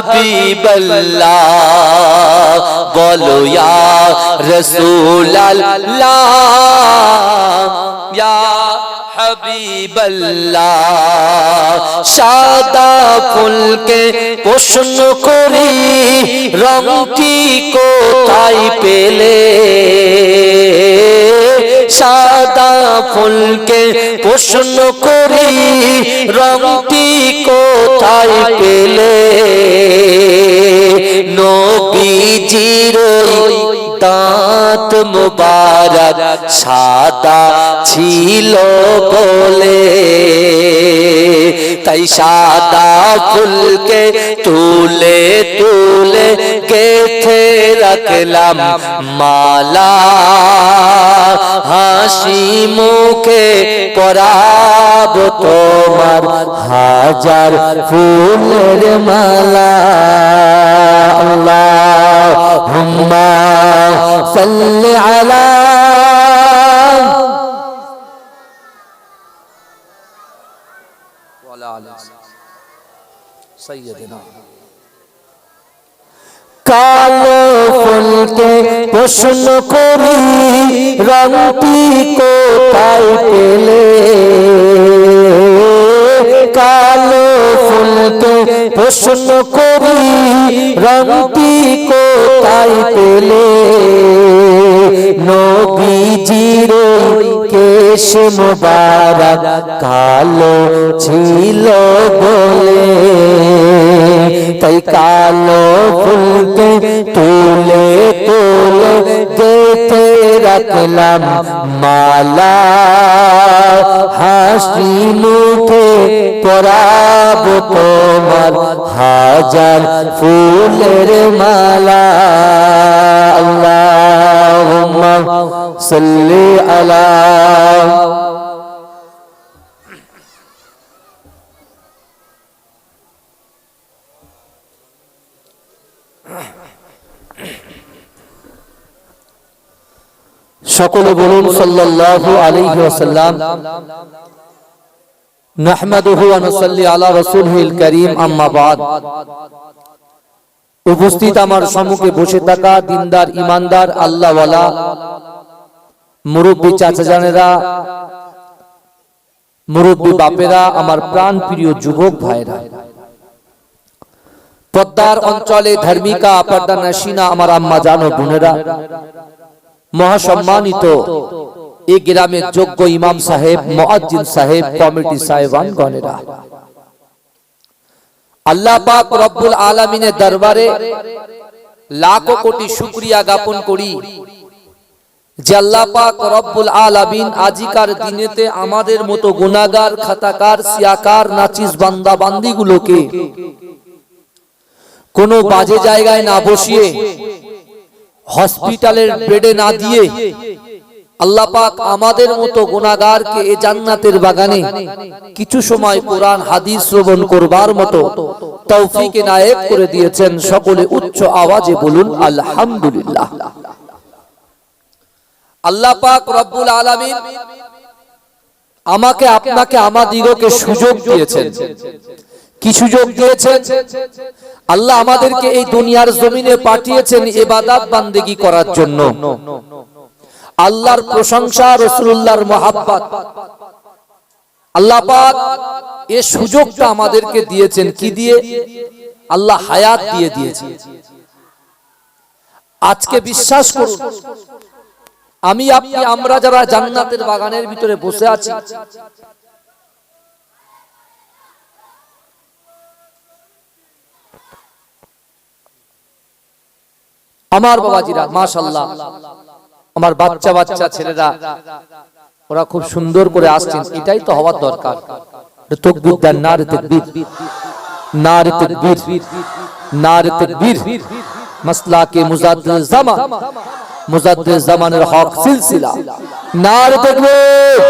হাবিবাল্লাহ বলো ইয়া রাসূলাল্লাহ ইয়া হাবিবাল্লাহ সাদা ফুলকে প্রশ্ন করি রংটি কোথায় পেলে সাদা ফুলকে প্রশ্ন করি রংটি কোথায় পেলে নবীজির দাঁত মুবারক সাদা ছিল বলে তাই সাদা ফুলকে তুলে তুলে গেথে রাখলাম মালা হাসি মুখে পরাব তোমার হাজার ফুলের মালা আল্লাহুম্মা সাল্লি আলা সাইয়্যিদিনা কালো ফুলকে প্রশ্ন করি রংটি কোথায় পেলে কালো ফুলকে প্রশ্ন করি রংটি কোথায় পেলে নবীজির কেশ মুবারক কালো ছিল বলে তাই কালো ফুলকে তুলে তুলে গেথে রাখলাম মালা হাসি মুখে পরাব তোমার হাজার ফুলের মালা আল্লাহুম্মা সাল্লি আলা সকলে বলুন সাল্লাল্লাহু আলাইহি ওয়াসাল্লাম নাহমাদুহু ওয়া নুসাল্লি আলা রাসূলিল কারীম আম্মা বাদ উপস্থিত আমার সম্মুখে বসে থাকা দিনদার ইমানদার আল্লাহওয়ালা মুরব্বী চাচা জানেরা মুরব্বী বাপেরা আমার প্রাণ প্রিয় যুবক ভাইরা পদ্মার অঞ্চলে ধার্মিকা পর্দা নাশিনা আমার আম্মা জান ও বোনেরা মহাসম্মানিত এই গ্রামের যোগ্য ইমাম সাহেব মুয়াজ্জিন সাহেব কমিটি সাহেবান গণেরা আল্লাহ পাক রব্বুল আলামিনের দরবারে লাখো কোটি শুকরিয়া জ্ঞাপন করি যে আল্লাহ পাক রব্বুল আলামিন আজিকার দিনেতে আমাদের মতো গুনাহগার খাতাকার সিয়াকার নাচিস বান্দা বান্দিগুলোকে কোনো বাজে জায়গায় না বসিয়ে হসপিটালের বেডে না দিয়ে আল্লাহ পাক আমাদের মতো গুনাহগারকে এই জান্নাতের বাগানে কিছু সময় কোরআন হাদিস শ্রবণ করবার মতো তৌফিক এনায়েত করে দিয়েছেন সকলে উচ্চ আওয়াজে বলুন আলহামদুলিল্লাহ আল্লাহ পাক রব্বুল আলামিন আমাকে আপনাকে আমাদিগকে সুযোগ দিয়েছেন কি সুযোগ দিয়েছেন আল্লাহ আমাদেরকে এই দুনিয়ার জমিনে পাঠিয়েছেন ইবাদত বান্দেগী করার জন্য আল্লাহর প্রশংসা রাসূলুল্লাহর মহব্বত আল্লাহ পাক এই সুযোগটা আমাদেরকে দিয়েছেন কি দিয়ে আল্লাহ হায়াত দিয়ে দিয়েছেন আজকে বিশ্বাস করুন আমি আপনি আমরা যারা জান্নাতের বাগানের ভিতরে বসে আছি আমার বাবাজিরা মাশাআল্লাহ আমার বাচ্চা বাচ্চা ছেলেরা ওরা খুব সুন্দর করে আসছেন এটাই তো হওয়ার দরকার তাকবীর দেন নারে তাকবীর নারে তাকবীর নারে তাকবীর মাসলাকে মুজাদ্দিদ জামান মুজাদ্দিদ জামানের হক সিলসিলা নারে তাকবীর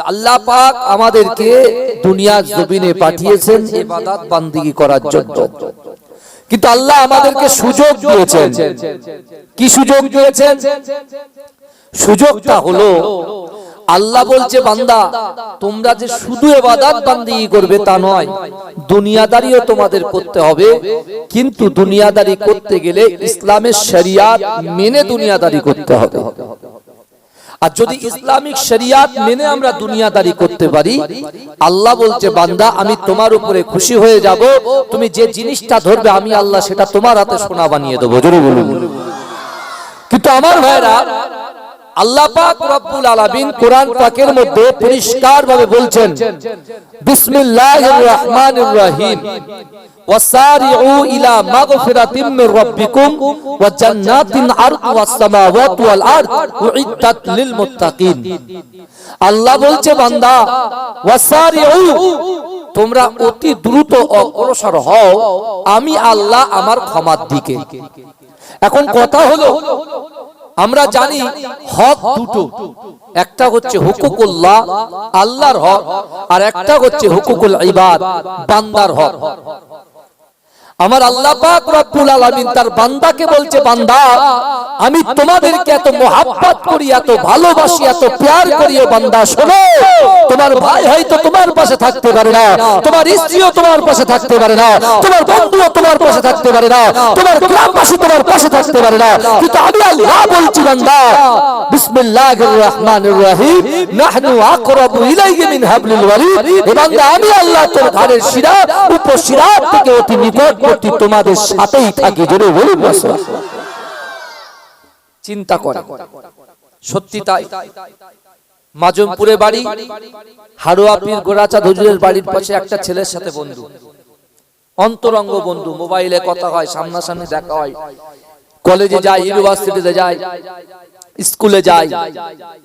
আল্লাহ পাক আমাদেরকে দুনিয়ার জমিনে পাঠিয়েছেন ইবাদত বান্দিগি করার জন্য কিন্তু আল্লাহ আমাদেরকে সুযোগ দিয়েছেন কি সুযোগ দিয়েছেন সুযোগটা হলো আল্লাহ বলছে বান্দা তোমরা যে শুধু ইবাদত বান্দিগি করবে তা নয় দুনিয়াদারিও তোমাদের করতে হবে, কিন্তু দুনিয়াদারি করতে গেলে ইসলামের শরিয়াত মেনে দুনিয়াদারি করতে হবে। আর যদি ইসলামিক শরিয়াত মেনে আমরা দুনিয়াদারি করতে পারি, আল্লাহ বলছে বান্দা আমি তোমার উপরে খুশি হয়ে যাব, তুমি যে জিনিসটা ধরবে আমি আল্লাহ সেটা তোমার হাতে সোনা বানিয়ে দেবো। জোরে বলুন। কিন্তু আমার ভাইরা, আল্লাহ পাক রব্বুল আলামিন কোরআন পাকের মধ্যে পরিষ্কারভাবে বলছেন, বিসমিল্লাহির রহমানির রহিম, ওয়াসারিউ ইলা মাগফিরাতিম মির রাব্বিকুম ওয়া জান্নাতিন আরদুহাস সামাওয়াতু ওয়াল আরদ উইদ্দাত লিল মুত্তাকিন। আল্লাহ বলছে বান্দা ওয়াসারিউ, তোমরা অতি দ্রুত অগ্রসর হও আমি আল্লাহ আমার ক্ষমার দিকে। এখন কথা হলো, আমরা জানি হক দুটো, একটা হচ্ছে হুকুকুল্লাহ আল্লাহর হক, আর একটা হচ্ছে হুকুকুল ইবাদ বান্দার হক। আমার আল্লাহ পাক রব্বুল আলামিন তার বান্দাকে বলছে, বান্দা আমি তোমাদেরকে এত মোহাব্বত করি, এত ভালোবাসি, এত প্যার করি, বান্দা শোনো, তোমার ভাই হয়তো তোমার পাশে থাকতে পারে না, তোমার স্ত্রীও তোমার পাশে থাকতে পারে না, তোমার বন্ধুও তোমার পাশে থাকতে পারে না, তোমার গ্রামবাসী তোমার পাশে থাকতে পারে না, কিন্তু আমি আল্লাহ বলছি বান্দা বিসমিল্লাহির রহমানির রহিম, নাহনু আকরাবু ইলাইহি মিন হাবলিল ওয়ারিদ। এ বান্দা আমি আল্লাহ তোর ঘাড়ের শিরা উপশিরা থেকে অতি নিকটবর্তী, তোমাদের সাথেই থাকি। জোরে বলুন মাশাআল্লাহ। চিন্তা করে, সত্যি তাই। মাজমপুরে বাড়ি, হারোয়া পীর গোরাচাঁদ হুজুরের বাড়ির পাশে একটা ছেলের সাথে বন্ধু, অন্তরঙ্গ বন্ধু, মোবাইলে কথা হয়, সামনাসামনি দেখা হয়, কলেজে যায়, ইউনিভার্সিটিতে যায়, স্কুলে যায়,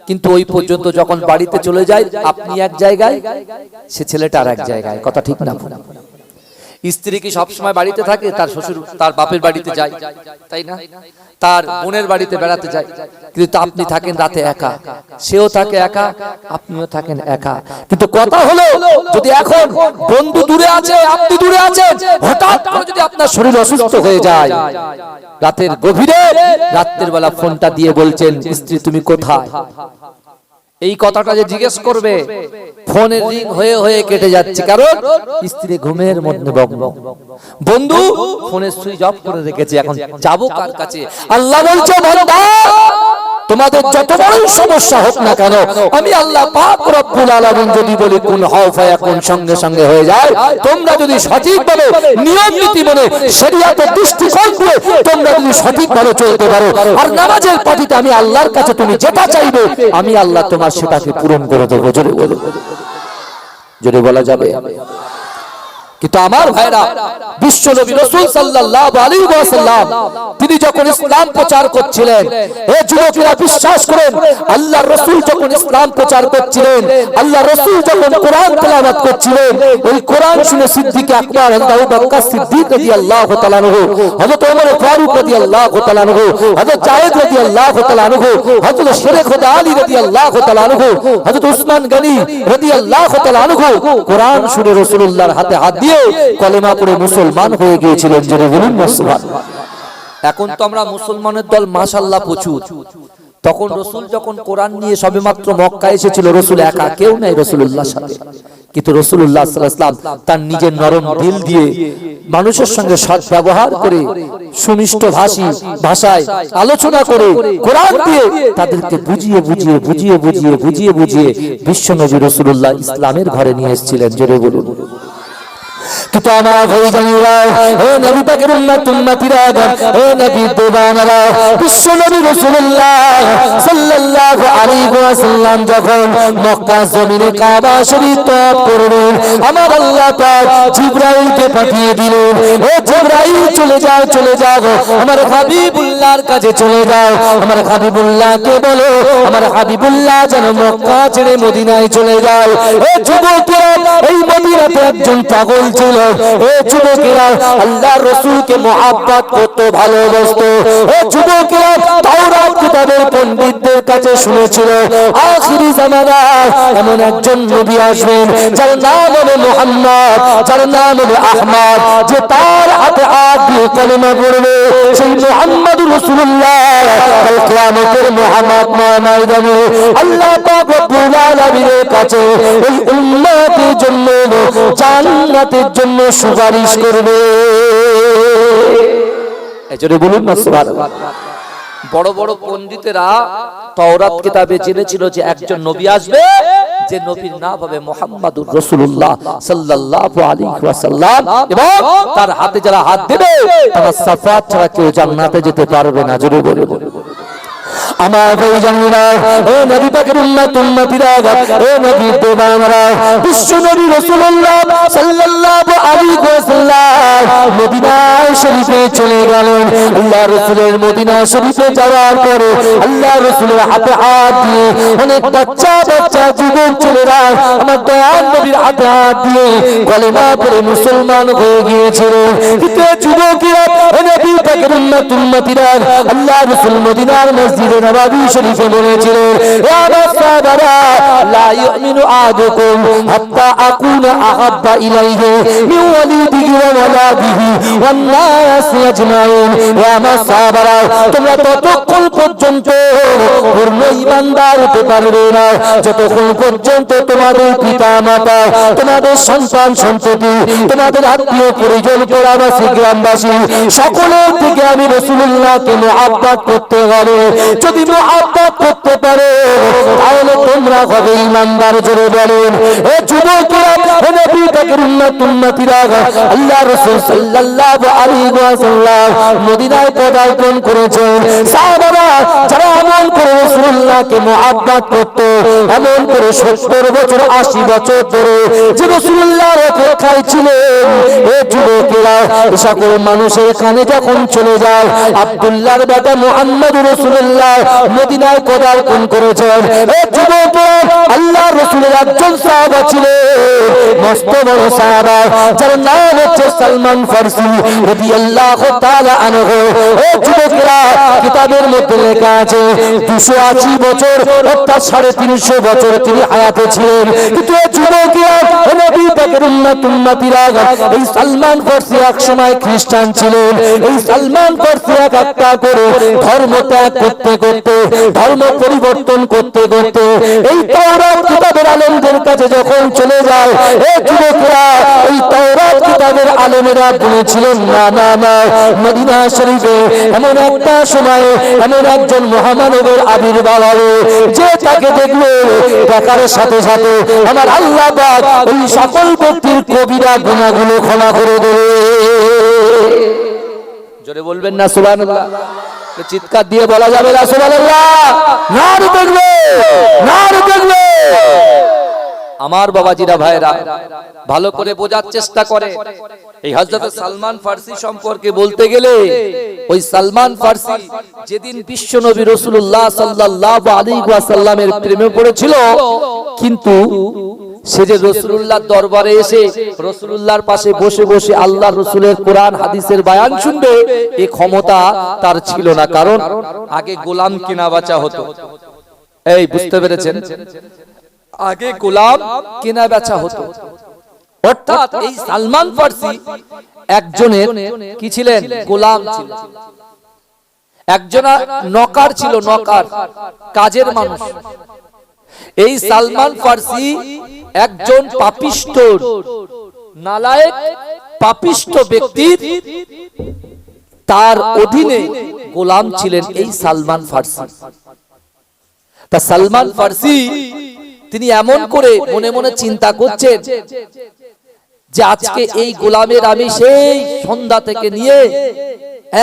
কিন্তু ওই পর্যন্ত যখন বাড়িতে চলে যায় আপনি এক জায়গায়, সে ছেলেটা আর এক জায়গায়। কথা ঠিক না? স্ত্রী কি সবসময় বাড়িতে থাকে? তার শ্বশুর তার বাপের বাড়িতে যায়, তাই না? তার বোনের বাড়িতে বেড়াতে যায়, কিন্তু আপনি থাকেন রাতে একা, সেও থাকে একা, আপনিও থাকেন একা। কিন্তু কথা হলো, যদি এখন বন্ধু দূরে আছে, আপনি দূরে আছেন, হঠাৎ করে যদি আপনার শরীর অসুস্থ হয়ে যায়, রাতের গভীরে, রাতের বেলা ফোনটা দিয়ে বলছেন, স্ত্রী তুমি কোথায়? এই কথাটা যে জিজ্ঞেস করবে, ফোনের রিং হয়ে হয়ে কেটে যাচ্ছে, কারণ স্ত্রী ঘুমের মধ্যে মগ্ন, বন্ধু ফোনের সুইচ অফ করে রেখেছে, এখন যাবো কার কাছে? আল্লাহ বলছে বান্দা তোমাদের যত বড় সমস্যা হোক না কেন, আমি আল্লাহ পাক রব্বুল আলামিন যদি বলি কুন হও ফায়াকুন, সঙ্গে সঙ্গে হয়ে যায়। তোমরা যদি সঠিকভাবে নিয়ম নীতি মেনে শরীয়তের দৃষ্টিকোণ দিয়ে তোমরা যদি সঠিকভাবে চলতে পারো, আর নামাজের পাটিতে আমি আল্লাহর কাছে তুমি যেটা চাইবে আমি আল্লাহ তোমার সেটাকে পূরণ করে দেবো। জোরে বলো, জোরে বলা যাবে? কিন্তু আমার ভাইরা, বিশ্বনবী রাসূল সাল্লাল্লাহু আলাইহি ওয়াসাল্লাম তিনি যখন ইসলাম প্রচার করছিলেন, হে যুবকেরা বিশ্বাস করেন, আল্লাহর রাসূল যখন ইসলাম প্রচার করছিলেন, আল্লাহর রাসূল যখন কোরআন তেলাওয়াত করছিলেন, ওই কোরআন শুনে সিদ্দিক আকবর হযরত আবু বকর সিদ্দিক রাদিয়াল্লাহু তাআলা আনহু, হযরত ওমর ফারুক রাদিয়াল্লাহু তাআলা আনহু, হযরত জায়েদ রাদিয়াল্লাহু তাআলা আনহু, হযরত শেখ খুদা আলী রাদিয়াল্লাহু তাআলা আনহু, হযরত উসমান গনি রাদিয়াল্লাহু তাআলা আনহু কোরআন শুনে রাসূলুল্লাহর হাতে হাত কলেমা পড়ে মুসলমান হয়ে গিয়েছিলেন। জোরে বলুন সুবহানাল্লাহ। এখন তো আমরা মুসলমানের দল মাশাআল্লাহ প্রচুর। তখন রাসূল যখন কোরআন নিয়ে সবেমাত্র মক্কা এসেছিল, রাসূল একা, কেউ নাই রাসূলুল্লাহর সাথে, কিন্তু রাসূলুল্লাহ সাল্লাল্লাহু আলাইহি ওয়াসাল্লাম তার নিজের নরম দিল দিয়ে মানুষের সঙ্গে সৎ ব্যবহার করে, সুমিষ্ট ভাষায় আলোচনা করে, কোরআন দিয়ে তাদেরকে বুঝিয়ে বুঝিয়ে বুঝিয়ে বুঝিয়ে বুঝিয়ে বুঝিয়ে বিশ্বনবী রাসূলুল্লাহ ইসলামের ঘরে নিয়ে এসেছিলেন। জোরে বলুন। কিন্তু আমার ভাইজানেরা, ও নবী পাকের উম্মতিরা, ও নবী দেওয়ানেরা, বিশ্বনবী রাসূলুল্লাহ সাল্লাল্লাহু আলাইহি ওয়াসাল্লাম যখন মক্কা জমিনে কাবা শরীফ তওয়াফ করলেন, আমার আল্লাহ পাক জিবরাইলকে পাঠিয়ে দিলেন, ও জিবরাইল চলে যাও, চলে যাও, আমার হাবিবুল্লাহর কাছে চলে যাও, আমার হাবিবুল্লাহকে বলো আমার হাবিবুল্লাহ যেন মক্কা ছেড়ে মদিনায় চলে যায়। ও যুবকেরা, এই মদিনাতে একজন পাগল ছিল, ও যুবকেরা আল্লাহর রাসূলকে মুহাব্বত করতে ভালোবাসতো, ও যুবকেরা তাওরাত কিতাবের পণ্ডিতদের কাছে শুনেছিল আখিরি জামানায় এমন একজন নবী আসবেন যার নাম হবে মুহাম্মদ, যার নাম হবে আহমদ, যে তার হাতে হাত দিয়ে কলেমা পড়বে, সেই মুহাম্মদুর রাসূলুল্লাহ কাল কিয়ামতের মুহাম্মদ ময়দানে আল্লাহ পাক রব্বুল আলামিনের কাছে এই উম্মতের জন্য জান্নাতের জন্য সুপারিশ করবে। এজন্য বলুন না সুবহানাল্লাহ। বড় বড় পণ্ডিতেরা তাওরাত কিতাবে জেনেছিল যে একজন নবী আসবে, যে নবীর নাম হবে মুহাম্মাদুর রাসূলুল্লাহ সাল্লাল্লাহু আলাইহি ওয়াসাল্লাম, এবং তার হাতে যারা হাত দেবে তারা সাফাত ছাড়া কেউ জান্নাতে যেতে পারবে না। জোরে বলে আমার ভাইজানেরা, ও নবী পাকের উম্মত উম্মতিরা, ও নবীর দেওয়ানরা, বিশ্ব নবী রাসূলুল্লাহ সাল্লাল্লাহু আলাইহি ওয়াসাল্লাম মদিনা শরীফে চলে গেলেন। আল্লাহ রাসূলের মদিনা শরীফে যাওয়ার পরে আল্লাহ রাসূলের হাতে হাত দিয়ে অনেক বাচ্চা বাচ্চা যুবক ছেলেরা আমার দয়াল নবীর হাতে হাত দিয়ে কলেমা পড়ে মুসলমান হয়ে গিয়েছিল। কিন্তু যুবকেরা, ও নবী পাকের উম্মত উম্মতিরা, আল্লাহ রাসূল মদিনার মসজিদে নববী শরীফে বলেছিলেন, ইয়া সাহাবারা লা ইউমিনু আহাদুকুম হাত্তা আকুনা আহাব্বা ইলাইহি মিন ওয়ালিদিহি ওয়া ওয়ালাদিহি ওয়ান নাস আজমাইন। ইয়া সাহাবারা, তোমরা ততক্ষণ পর্যন্ত পূর্ণ ঈমানদার হতে পারবে না যতক্ষণ পর্যন্ত তোমাদের পিতা মাতা, তোমাদের সন্তান সন্ততি, তোমাদের আত্মীয় পরিজন, প্রবাসী গ্রামবাসী সকলের থেকে আমি রাসূলুল্লাহকে মুহাব্বত করতে হবে। যদি মুহাব্বত করতে পারো তাহলে তোমরা হবে ঈমানদার। জোরে বলেন ও যুবকেরা, ও নবী পাকের উম্মত উম্মতিরা, আল্লাহ রাসূল সাল্লাল্লাহু আলাইহি ওয়াসাল্লাম মদিনায় পদার্পণ করেছেন। সাহাবারা যারা আমল করে রাসূলুল্লাহকে মুহাব্বত করত, আমল করে 70 বছর 80 বছর ধরে যে রাসূলুল্লাহর অপেক্ষায় ছিলেন, এই যুবকেরা সকল মানুষের কানে যখন চলে যায় আব্দুল্লাহর বেটা মুহাম্মদুর রাসূলুল্লাহ মদিনায় পদার্পণ করেছেন। এই যুবকেরা আল্লাহর রাসূলের একজন সাহাবা ছিলেন, মস্ত বড় সাহাবা, যার নাম হচ্ছে সালমান ফারসি রাদিয়াল্লাহু তাআলা আনহু। এই যুবকেরা কিতাবের মধ্যে লেখা আছে 280 বছর অর্থাৎ 350 বছর তিনি হায়াতে ছিলেন। কিন্তু এই যুবকেরা, নবী পাকের উম্মত উম্মতিরা, এই সালমান ফারসি এক সময় খ্রিস্টান ছিলেন। এই সালমান ফারসি একটা করে ধর্ম ত্যাগ করতে করতে, ধর্ম পরিবর্তন করতে করতে এই তাওরাত কিতাবের আলেমদের কাছে যখন চলে যায়, এই যুবকরা এই তাওরাত কিতাবের আলেমেরা বলেছিলেন, না না না, মদিনা শরীফে এমন একটা সময়ে এমন একজন মহামানবের আবির্ভাব হবে যে তাকে দেখলে দেখার সাথে সাথে আমার আল্লাহ পাক ওই সকল ব্যক্তির কবিরা গুনাহগুলো ক্ষমা করে দেবে। জোরে বলবেন না সুবহানাল্লাহ। চিৎকার দিয়ে বলা যাবে না সুবহানাল্লাহ। নারে দেখবে, নারে দেখবে। আমার বাবাজিরা ভাইরা ভালো করে বোঝার চেষ্টা করে। এই হযরত সালমান ফারসি সম্পর্কে বলতে গেলে, ওই সালমান ফারসি যেদিন বিশ্ব নবী রাসূলুল্লাহ সাল্লাল্লাহু আলাইহি ওয়াসাল্লামের প্রেমে পড়েছিল, কিন্তু সে যে রাসূলুল্লাহর দরবারে এসে রাসূলুল্লাহর পাশে বসে বসে আল্লাহর রাসূলের কোরআন হাদিসের বয়ান শুনবে, এই ক্ষমতা তার ছিল না। কারণ আগে গোলাম কেনা বেচা হতো। এই বুঝতে পেরেছেন? আগে গোলাম কেনা বেচা হতো। অর্থাৎ এই সালমান ফারসি একজনের কি ছিলেন? গোলাম ছিলেন। একজনা নকার ছিল, নকার, কাজের মানুষ। এই সালমান ফারসি একজন পাপিষ্ঠ, নালায়েক, পাপিষ্ঠ ব্যক্তির তার অধীনে গোলাম ছিলেন এই সালমান ফারসি। তা সালমান ফারসি তিনি এমন করে মনে মনে চিন্তা করছেন যে আজকে এই গোলামের আমি সেই সন্ধ্যা থেকে নিয়ে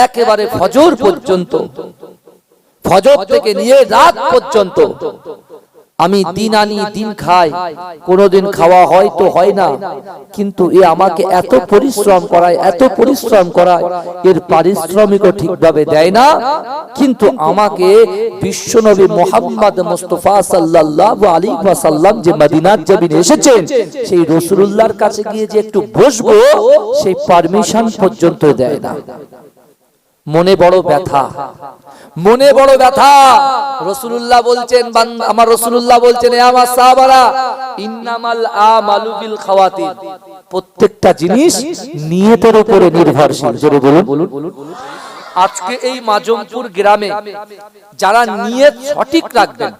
একেবারে ফজর পর্যন্ত, ফজর থেকে নিয়ে রাত পর্যন্ত আমি দিন আনি দিন খাই, কোনোদিন খাওয়া হয় তো হয় না, কিন্তু এ আমাকে এত পরিশ্রম করায়, এত পরিশ্রম করায়, এর পারিশ্রমিকও ঠিকভাবে দেয় না। কিন্তু আমাকে বিশ্বনবী মুহাম্মদ মুস্তাফা সাল্লাল্লাহু আলাইহি ওয়াসাল্লাম যে মদিনার জমিনে এসেছেন, সেই রাসূলুল্লাহর কাছে গিয়ে যে একটু বসবো, সেই পারমিশন পর্যন্ত দেয় না। মনে বড় ব্যথা, মনে বড় ব্যথা। রাসূলুল্লাহ বলছেন, আমার রাসূলুল্লাহ বলছেন, এ আমার সাহাবারা, ইন্নামাল আমালু বিল খাওয়াতির, প্রত্যেকটা জিনিস নিয়তের উপরে নির্ভরশীল। জোরে বলুন। আজকে এই মাজমপুর গ্রামে যারা নিয়ত সঠিক রাখবেন,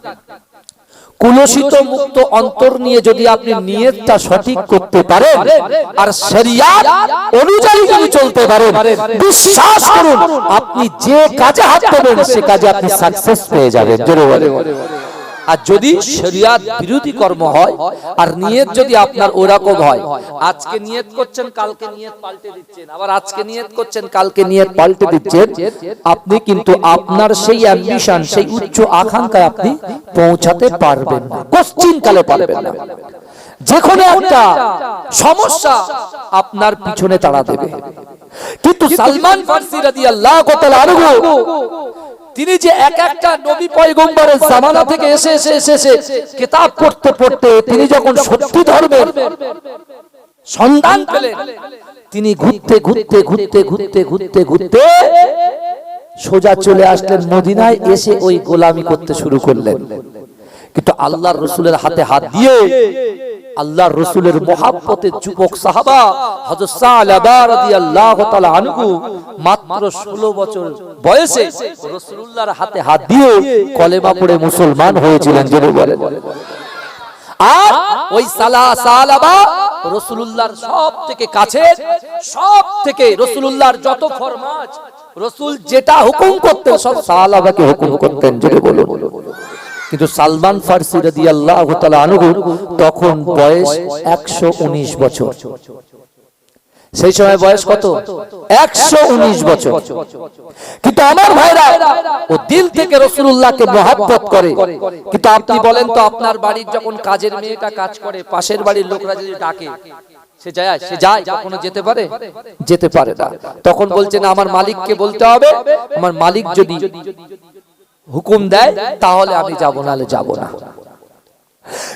কুলসিত মুক্ত অন্তর নিয়ে যদি আপনি নিয়তটা সঠিক করতে পারেন আর শরিয়াত অনুযায়ী যদি চলতে পারেন, বিশ্বাস করুন আপনি যে কাজে হাত দেবেন সে কাজে আপনি সাকসেস পেয়ে যাবেন। জোরে বলেন। আর যদি শরিয়াত বিরোধী কর্ম হয় আর নিয়ত যদি আপনার ওরকম হয়, আজকে নিয়ত করছেন কালকে নিয়ত পাল্টে দিচ্ছেন, আবার আজকে নিয়ত করছেন কালকে নিয়ত পাল্টে দিচ্ছেন, আপনি কিন্তু আপনার সেই অ্যাম্বিশন, সেই উচ্চ আকাঙ্ক্ষায় আপনি পৌঁছাতে পারবেন না, কোশ্চিন কালে পারবেন না। যেকোনো একটা সমস্যা আপনার পিছনে তাড়া দেবে। কিন্তু সালমান ফারসি রাদিয়াল্লাহু তাআলা আনহু তিনি যে এক একটা নবী পয়গম্বরের জামানা থেকে এসে কিতাব পড়তে পড়তে তিনি যখন সত্যি ধর্মের সন্ধান পেলেন, তিনি ঘুরতে ঘুরতে ঘুরতে ঘুরতে ঘুরতে ঘুরতে সোজা চলে আসলেন মদিনায়, এসে ওই গোলামি করতে শুরু করলেন। কিন্তু আল্লাহর রাসূলের হাতে হাত দিয়ে আল্লাহর রাসূলের মহব্বতের যুবক সাহাবা হযরত সালাবা রাদিয়াল্লাহু তাআলা আনহু মাত্র 16 বছর বয়সে রাসূলুল্লাহর হাতে হাত দিয়ে কলেমা পড়ে মুসলমান হয়েছিলেন। জোরে বলেন। আর ওই সালাবা রাসূলুল্লাহর সবথেকে কাছে, সবথেকে রাসূলুল্লাহর যত ফরমাজ রাসূল যেটা হুকুম করতেন সব সাহাবাকে হুকুম করতেন। জোরে বলুন। কিন্তু সালমান ফারসি রাদিয়াল্লাহু তাআলা আনহু তখন বয়স 119 বছর। সেই সময় বয়স কত? 119 বছর। কিন্তু আমার ভাইরা ও দিল থেকে রাসূলুল্লাহকে মহব্বত করে। কিন্তু আপনি বলেন তো, আপনার বাড়ির যখন কাজের মেয়েটা কাজ করে, পাশের বাড়ির লোকরা যদি ডাকে সে যায়, কখনো যেতে পারে? যেতে পারে না। তখন বলছে না, আমার মালিককে বলতে হবে, আমার মালিক যদি হুকুম দেয় তাহলে আমি যাব, নালে যাব না।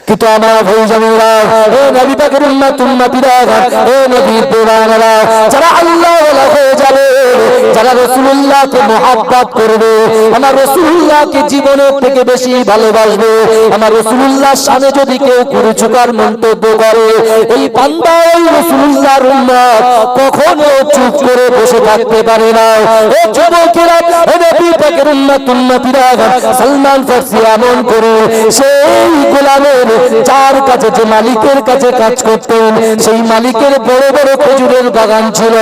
কিন্তু আমার ভাইজানেরা, ও নবী পাকের উম্মতিরা, ও নবীর দিওয়ানারা, যারা আল্লাহ ওয়ালা হয়ে যাবে, যারা রাসূলুল্লাহকে মহব্বত করবে, আমার রাসূলুল্লাহকে জীবনের থেকে বেশি ভালোবাসবে, আমার রাসূলুল্লাহর সামনে যদি কেউ কুরুচুকার মন্তব্য করে, এই বান্দা ওই রাসূলুল্লাহর উম্মত কখনো চুপ করে বসে থাকতে পারে না। ও যুবকেরা, ও নবী পাকের উম্মতিরা, সালমান ফারসি এমন করে সেই গোলাম যার কাছে, যে মালিকের কাছে কাজ করতেন, সেই মালিকের বড় বড় খেজুরের বাগান ছিল।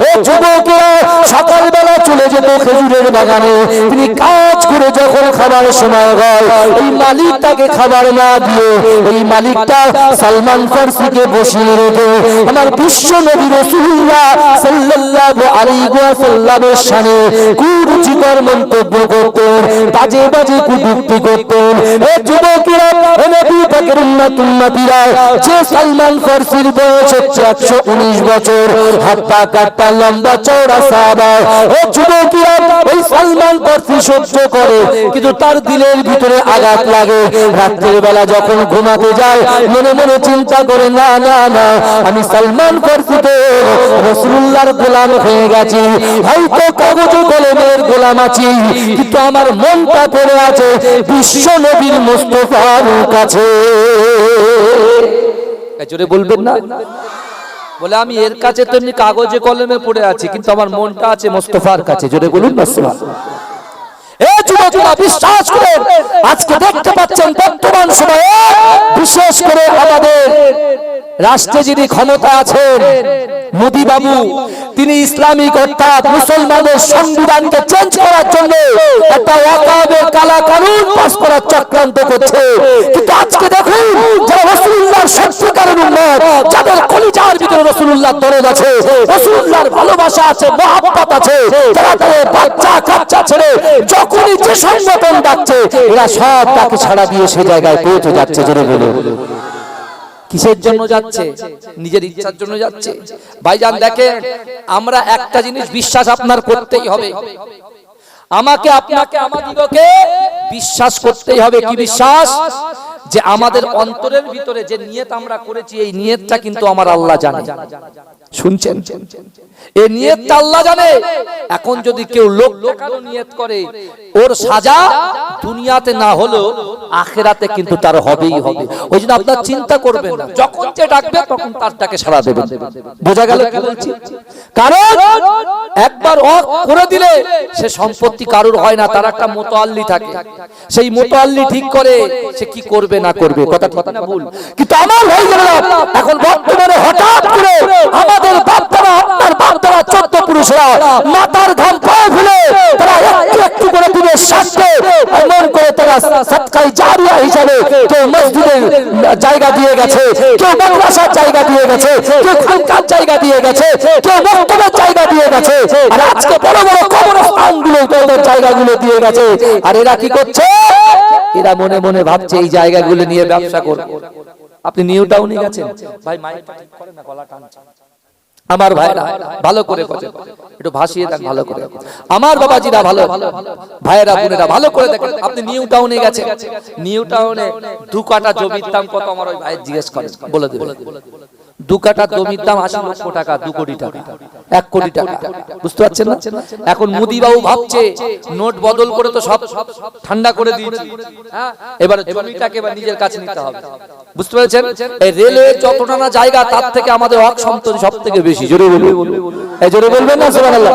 ও যুবকেরা, সকালবেলা চলে যেত খেজুরের বাগানে, তিনি কাজ করে যখন খাবার সময় হয়, এই মালিক তাকে খাবার না দিয়ে এই মালিকটা সালমান ফারসিকে বসিয়ে রেখে আমার বিশ্ব নবী রাসূলুল্লাহ সাল্লাল্লাহু আলাইহি ওয়াসাল্লামের শানে কুরুচিকর মন্তব্য করতেন, বাজে বাজে কটূক্তি করতেন। ও যুবকেরা, নবী পাকের উম্মতিরা, যে সালমান ফারসির বয়স হচ্ছে 119 বছর, হাত্তা কাট্টা লম্বা চওড়া সাহাবা, ও যুবকেরা, ওই সালমান ফারসি সহ্য করে, কিন্তু তার দিলের ভিতরে আঘাত লাগে। রাত্রির বেলা যখন ঘুমাতে যায়, মনে মনে চিন্তা করে, না না না, আমি সালমান ফারসি তো রাসূলুল্লাহর গোলাম হয়ে গেছি, হয়তো কাগজ কলমের গোলাম আছি, কিন্তু আমার মনটা পড়ে আছে বিশ্ব নবীর মুস্তাফার কাছে। জোরে বলবেন না? বলে আমি এর কাছে তো এমনি কাগজে কলমে পড়ে আছি, কিন্তু আমার মনটা আছে মুস্তাফার কাছে। জোরে বলুন না সুবহানাল্লাহ। এই যুবকেরা, বিশ্বাস করেন, আজকে দেখতে পাচ্ছেন বর্তমান সময়ে বিশেষ করে আমাদের রাষ্ট্রে যিনি ক্ষমতা আছেন মোদি বাবু, তিনি ইসলামিক অর্থাৎ মুসলমানদের সংবিধানকে চেঞ্জ করার জন্য একটা ওয়াকফের কালা কানুন পাস করার চক্রান্ত করছে। কিন্তু আজকে দেখুন, যারা রাসূলুল্লাহর সত্যিকারের উম্মত, যাদের কলিজার ভিতরে রাসূলুল্লাহর দরদ আছে, রাসূলুল্লাহর ভালোবাসা আছে, মহব্বত আছে, যারা তাদের বাচ্চা কাচ্চা ছেড়ে যখনই যে সংগঠন ডাকছে, এরা সব তাকে ছাড়া দিয়ে সে জায়গায় পৌঁছে যাচ্ছে। জোরে বলে। কিসের জন্য যাচ্ছে? নিজের ইচ্ছার জন্য যাচ্ছে। ভাইজান দেখেন, আমরা একটা জিনিস বিশ্বাস আপনার করতেই হবে, আমাকে আপনাকে আমাদিগকে বিশ্বাস করতেই হবে। কি বিশ্বাস? যে আমাদের অন্তরের ভিতরে যে নিয়ত আমরা করেছি, এই নিয়তটা কিন্তু আমার আল্লাহ জানে। শুনছেন? এ নিয়তটা আল্লাহ জানে। এখন যদি কেউ লোক দেখানো নিয়ত করে, ওর সাজা দুনিয়াতে না হলেও আখিরাতে কিন্তু তার হবেই হবে। ওই জন্য আপনারা চিন্তা করবেন না, যখন যে ডাকবে তখন তার ডাকে সাড়া দেবেন। বোঝা গেল কি বলছি? কারণ একবার ও করে দিলে সে সম্পত্তি কারোর হয় না, তার একটা মুতাআল্লি থাকে। সেই মুতাআল্লি ঠিক করে সে কি করবে না করবে, কথা ঠিক না ভুল? কিন্তু আমার ভাই জানেন, এখন বর্তমানে হঠাৎ করে আমাদের বাপ-দাদা, আপনার বাপ-দাদা 14 পুরুষরা মাথার ঘাম পায়ে ফেলে তারা একটু একটু করে দিনের স্বার্থে এমন করে তারা সাদকায়ে জারিয়া হিসাবে কেউ মসজিদের জায়গা দিয়ে গেছে, কেউ মাদ্রাসার জায়গা দিয়ে গেছে, কেউ খানকার জায়গা দিয়ে গেছে, কেউ মক্তবের জায়গা দিয়ে গেছে, আর আজকে বড় বড় কবরস্থানগুলো তাদের জায়গাগুলো দিয়ে গেছে। আর এরা কি করছে? এরা মনে মনে ভাবছে এই জায়গাগুলো নিয়ে ব্যবসা করবে। আপনি নিউ টাউনে গেছেন, ভাই মাইকটা ঠিক করেন না, গলা টানছে। আমার ভাইরা ভালো করে কথা একটু ভাসিয়ে দেন, ভালো করে। আমার বাবাজিরা ভালো, ভাইরা বোনেরা ভালো করে দেখেন। আপনি নিউ টাউনে গেছেন, নিউ টাউনে 2 কাঠা জমির দাম কত? আমার ওই ভাই জিজ্ঞেস করেন, বলে দেবেন। 2 কাঠা জমির দাম 80 লক্ষ টাকা, 2 কোটি টাকা, 1 কোটি টাকা। বুঝতে পারছেন না? এখন মোদি বাবু ভাবছে নোট বদল করে তো সব ঠান্ডা করে দিয়েছি, এবার জমিটাকে এবার নিজের কাছে নিতে হবে। বুঝতে পেরেছেন? এই রেলওয়ে যতটা না জায়গা, তার থেকে আমাদের হক সম্পত্তি সব থেকে বেশি। জোরে বলবেন, এই জোরে বলবেন না সুবহানাল্লাহ।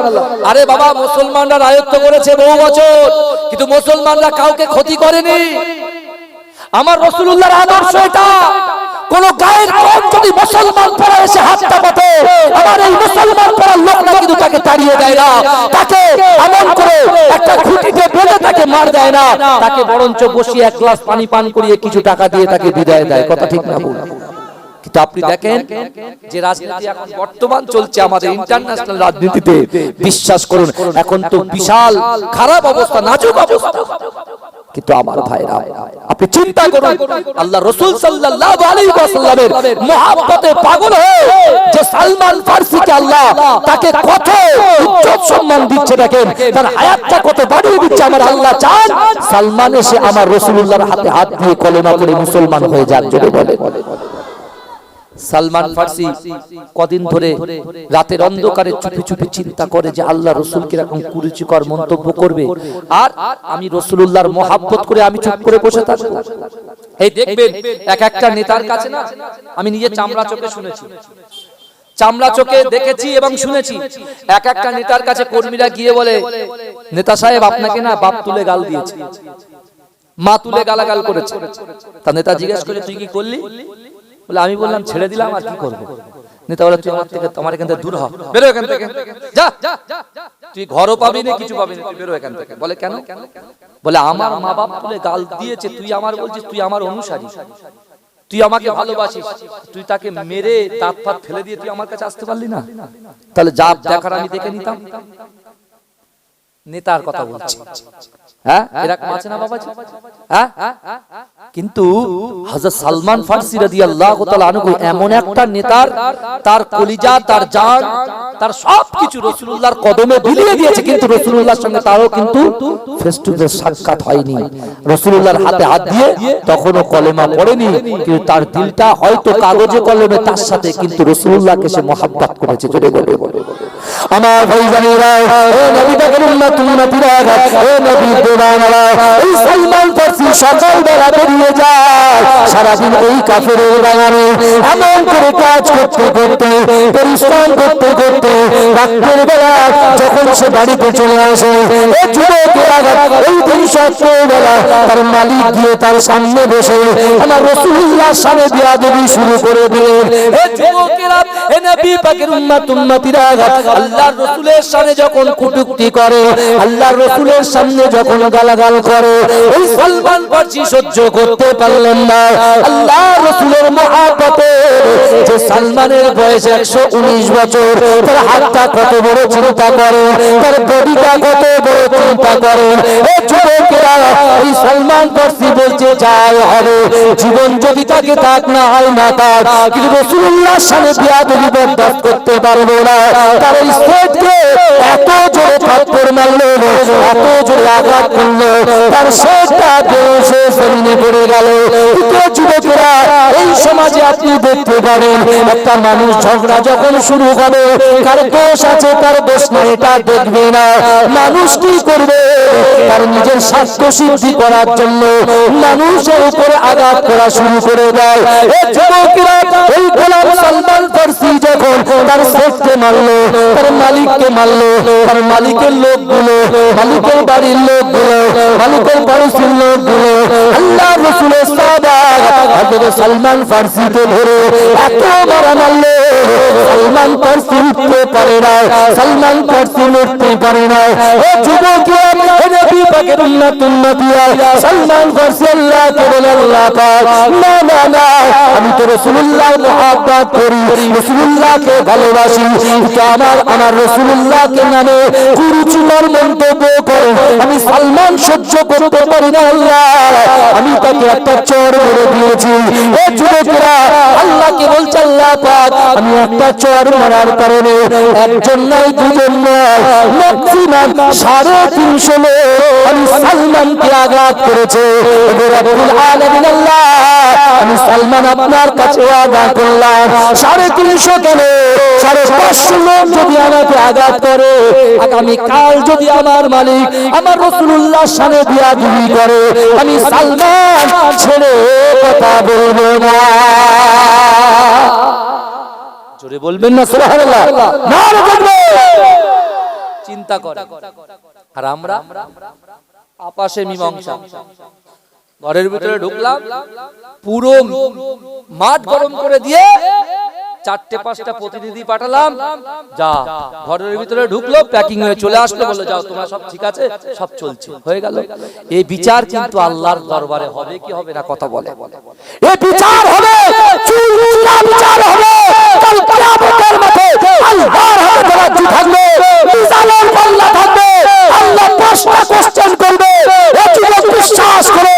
আরে বাবা, মুসলমানরা রাজত্ব করেছে বহু বছর, কিন্তু মুসলমানরা কাউকে ক্ষতি করেনি। আমার রাসূলুল্লাহর আদর্শ এটা। কোন গায়ের কম যদি মুসলমান পড়া এসে হাতটা পাতে, আমার এই মুসলমান পড়ার লোকটা কিন্তু তাকে তাড়িয়ে দেয় না, তাকে এমন করে একটা খুঁটিতে বেঁধে তাকে মার দেয় না, তাকে বরঞ্চ বসিয়ে 1 গ্লাস পানি পান করিয়ে কিছু টাকা দিয়ে তাকে বিদায় দেয়। কথা ঠিক না ভুল? কিন্তু আপনি দেখেন যে রাজনীতি এখন বর্তমান চলছে আমাদের ইন্টারন্যাশনাল রাজনীতিতে, বিশ্বাস করুন এখন তো বিশাল খারাপ অবস্থা, নাজুক অবস্থা। কিন্তু আমার ভাইরা, আপনি চিন্তা করুন, আল্লাহ রাসূল সাল্লাল্লাহু আলাইহি ওয়াসাল্লামের মহব্বতে পাগল হয়ে যে সালমান ফারসিকে আল্লাহ তাকে কত ইজ্জত সম্মান দিচ্ছে, দেখেন তার হায়াতটা কত বাড়িয়ে দিচ্ছে। আমার আল্লাহ চান সালমান এসে আমার রাসূলুল্লাহর হাতে হাত দিয়ে কলেমা পড়ে মুসলমান হয়ে যাক। যদি বলে সালমান ফারসি কদিন ধরে রাতের অন্ধকারে চুপি চুপি চিন্তা করে যে আল্লাহ রাসূল কি রকম কুরুচিকর মন্তব্য করবে, আর আমি রাসূলুল্লাহর মহব্বত করে আমি চুপ করে বসে থাকব। এই দেখবেন এক একটা নেতার কাছে না, আমি নিজে চামড়া চোখে শুনেছি, চামড়া চোখে দেখেছি এবং শুনেছি, এক একটা নেতার কাছে কর্মীরা গিয়ে বলে, নেতা সাহেব আপনাকে না বাপ তুলে গাল দিয়েছে, মা তুলে গালাগাল করেছে। তা নেতা জিজ্ঞেস করে তুই কি করলি? বলে আমি বললাম ছেড়ে দিলাম, আর কি করব। নেতা বলে তুই আমার থেকে, আমার এখান থেকে দূর হ, বেরো এখান থেকে, যা, তুই ঘরও পাবি না, কিছু পাবি না, তুই বেরো এখান থেকে। বলে কেন? বলে আমার মা বাপ তুলে গাল দিয়েছে, তুই আমার বলছিস তুই আমার অনুসারী, তুই আমাকে ভালোবাসিস, তুই তাকে মেরে দাঁত ফাত ফেলে দিয়ে তুই আমার কাছে আসতে পারলি না? তাহলে যা দেখার আমি দেখে নিতাম। নেতার কথা বলছি, হ্যাঁ এরকম আছে না বাবাজি? হ্যাঁ, কিন্তু হযরত সালমান ফারসি রাদিয়াল্লাহু তাআলা আনহু এমন একটা নেতার, তার কলিজা, তার জান, তার সবকিছু রাসূলুল্লাহর কদমে বিলিয়ে দিয়েছে, কিন্তু রাসূলুল্লাহর সঙ্গে তারও কিন্তু ফেস টু ফেস সাক্ষাৎ হয়নি। রাসূলুল্লাহর হাতে হাত দিয়ে তখনও কলেমা পড়েনি, কিন্তু তার দিলটা হয়তো কাগজে কলমে তার সাথে, কিন্তু রাসূলুল্লাহকে সে মহব্বত করেছে। জোরে বলে আমার ভাইজানেরা, ও নবী পাকের উম্মত উম্মতিরা, ও নবী দেওয়ানারা, এই সালমান ফারসি সকালবেলা বেরিয়ে যায়, সারাদিন ওই কাফেরের বাগানে এমন করে কাজ করতে করতে, পরিশ্রম করতে করতে, রাতের বেলা যখন সে বাড়িতে চলে আসে, এই যুবকেরা ওই দিন সকালবেলা তার মালিক গিয়ে তার সামনে বসে আমার রাসূলুল্লাহর সামনে বিয়াদবি শুরু করে দিলেন। এই যুবকেরা, এ নবী পাকের উম্মত উম্মতিরা, আল্লাহর রাসূলের সামনে যখন কটূক্তি করে, আল্লাহর রাসূলের সামনে যখন গালাগাল করে, ওই সালমান ফারসি সহ্য করতে পারলেন না। আল্লাহর রাসূলের মহব্বতে যে সালমানের বয়স 119 বছর, তার হাতটা কত বড় চিন্তা করে, তার বডিটা কত বড় চিন্তা করেন। এই যুবকেরা, এই সালমান ফারসি বলছে যাই হবে, জীবন যদি তাকে থাক না হয় না তার, কিন্তু রাসূলুল্লাহর সামনে বেয়াদবি বরদাস্ত করতে পারবো না। তার স্টেজকে এত জোরে থাপ্পড় মারলো, এত জোরে আঘাত করলো, তার শেষটা বেহুশে জমিনে পড়ে গেল। যুবকেরা, এই সমাজে আপনি দেখতে পারেন একটা মানুষ ঝগড়া যখন শুরু হবে, কার দোষ আছে কার দোষ নাই এটা দেখবে না। মানুষ কি করবে, তার নিজের স্বার্থ সিদ্ধি করার জন্য মানুষের উপরে আঘাত করা শুরু করে দেয়। এই যুবকেরা, এই গোলাম সালমান ফারসি যখন তার শেখকে মারলো, তার মালিককে মারলো, তার মালিকের লোকগুলো, মালিকের বাড়ির লোকগুলো, মালিকের পড়োশির লোকগুলো, আল্লাহ রাসূলের সাহাবা হযরত সালমান ফারসিকে ধরে এত মারা মারলো, সালমান ফারসি উঠতে পারে না, সালমান ফারসি লড়তে পারে না। ও যুবকেরা, নবী পাকের উম্মতিয়া সালমান ফারসি আল্লাহকে বলে, আল্লাহ পাক, না না না, আমি তো রাসূলুল্লাহর মুহাব্বত করি, রাসূলুল্লাহকে ভালোবাসি, কিন্তু আমার রাসূলুল্লাহকে নামে কুরুচিকর মন্তব্য করে আমি সালমান সহ্য করতে পারি না। আল্লাহ, আমি তাকে একটা চড় মেরে দিয়েছি। ও যুবকেরা, আল্লাহকে বলছে, আল্লাহ পাক, আমি একটা চড় মারার কারণে একজন নয় দুজন নয়, ম্যাক্সিমাম 350 লোক আমি সালমানকে আঘাত করেছে। রব্বুল আলামিন আল্লাহ, আমি সালমান আপনার কাছে আঘাত করলাম 350 কেন 550 লোক যদি আমাকে আঘাত করে, আগামী কাল যদি আমার মালিক আমার রাসূলুল্লাহর সামনে বিয়াদবি করে, আমি সালমান ছেড়ে কথা বলবো না। জোরে বলবেন না সুবহানাল্লাহ, নারে তাকবীর। চিন্তা করে, আর আমরা আপাশে মীমাংসা, ঘরের ভিতরে ঢুকলাম, পুরো মাঠ গরম করে দিয়ে 4-5টা প্রতিনিধি পাঠালাম, যা ঘরের ভিতরে ঢুকলো, প্যাকিং হয়ে চলে আসলো, বললো যাও তোমরা সব ঠিক আছে, সব চলছে, হয়ে গেল। এই বিচার কিন্তু আল্লাহর দরবারে হবে কি হবে না, কথা বলে, এই বিচার হবে, চূড়ান্ত বিচার হবে, কাল কিয়ামতের মাঠে আল্লাহর হাতে তরাজু থাকবে, মিজানের পাল্লা থাকবে, আল্লাহ প্রশ্ন কোশ্চেন করবে। এই যুবক বিশ্বাস করে,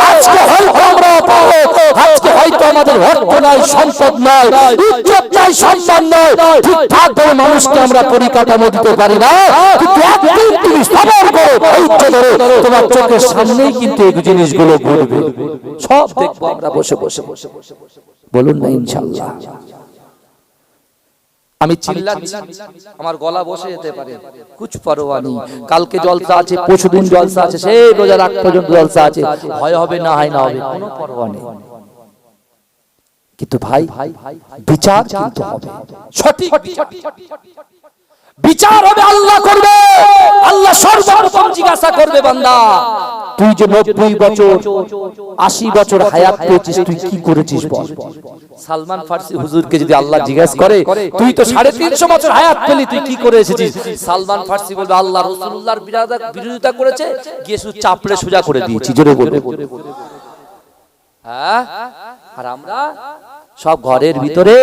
আজকে হয়তো আমরা পাবো, আজকে হয়তো আমাদের অর্থ নাই, সম্পদ নাই, ইজ্জত নাই, সম্মান নাই, ঠিকঠাক ভাবে মানুষকে আমরা পরিকাঠামো দিতে পারি না, কিন্তু একদিন তুমি সবর করো, ধৈর্য ধরো, তোমার চোখের সামনেই কিন্তু এই জিনিসগুলো ঘটবে, সব দেখবো আমরা বসে বসে। বলুন না ইনশাআল্লাহ। আমি চিল্লাচ্ছি, আমার গলা বসে যেতে পারে, কুছ পরোয়া নেই। কালকে জলসা আছে, পরশুদিন জলসা আছে, সেই রোজার আগ পর্যন্ত জলসা আছে, হয় হবে না হয় না হবে, কোনো পরোয়া নেই। কিন্তু ভাই, বিচার কিন্তু হবে, সঠিক বিচার হবে, আল্লাহ করবে। আল্লাহ সর্বপ্রথম জিজ্ঞাসা করবে, বান্দা তুই যে 90 বছর 80 বছর হায়াত পেয়েছিস, তুই কি করেছিস বল। সালমান ফারসি হুজুরকে যদি আল্লাহ জিজ্ঞাসা করে, তুই তো 350 বছর হায়াত পেলি, তুই কি করে এসেছিস, সালমান ফারসি বলবে, আল্লাহ রাসূলুল্লাহর বিরোধিতা করেছে, গিয়ে শুধু চাপড়ে সোজা করে দিয়েছি। জোরে বলবে, হ্যাঁ। আর আমরা সব ঘরের ভিতরে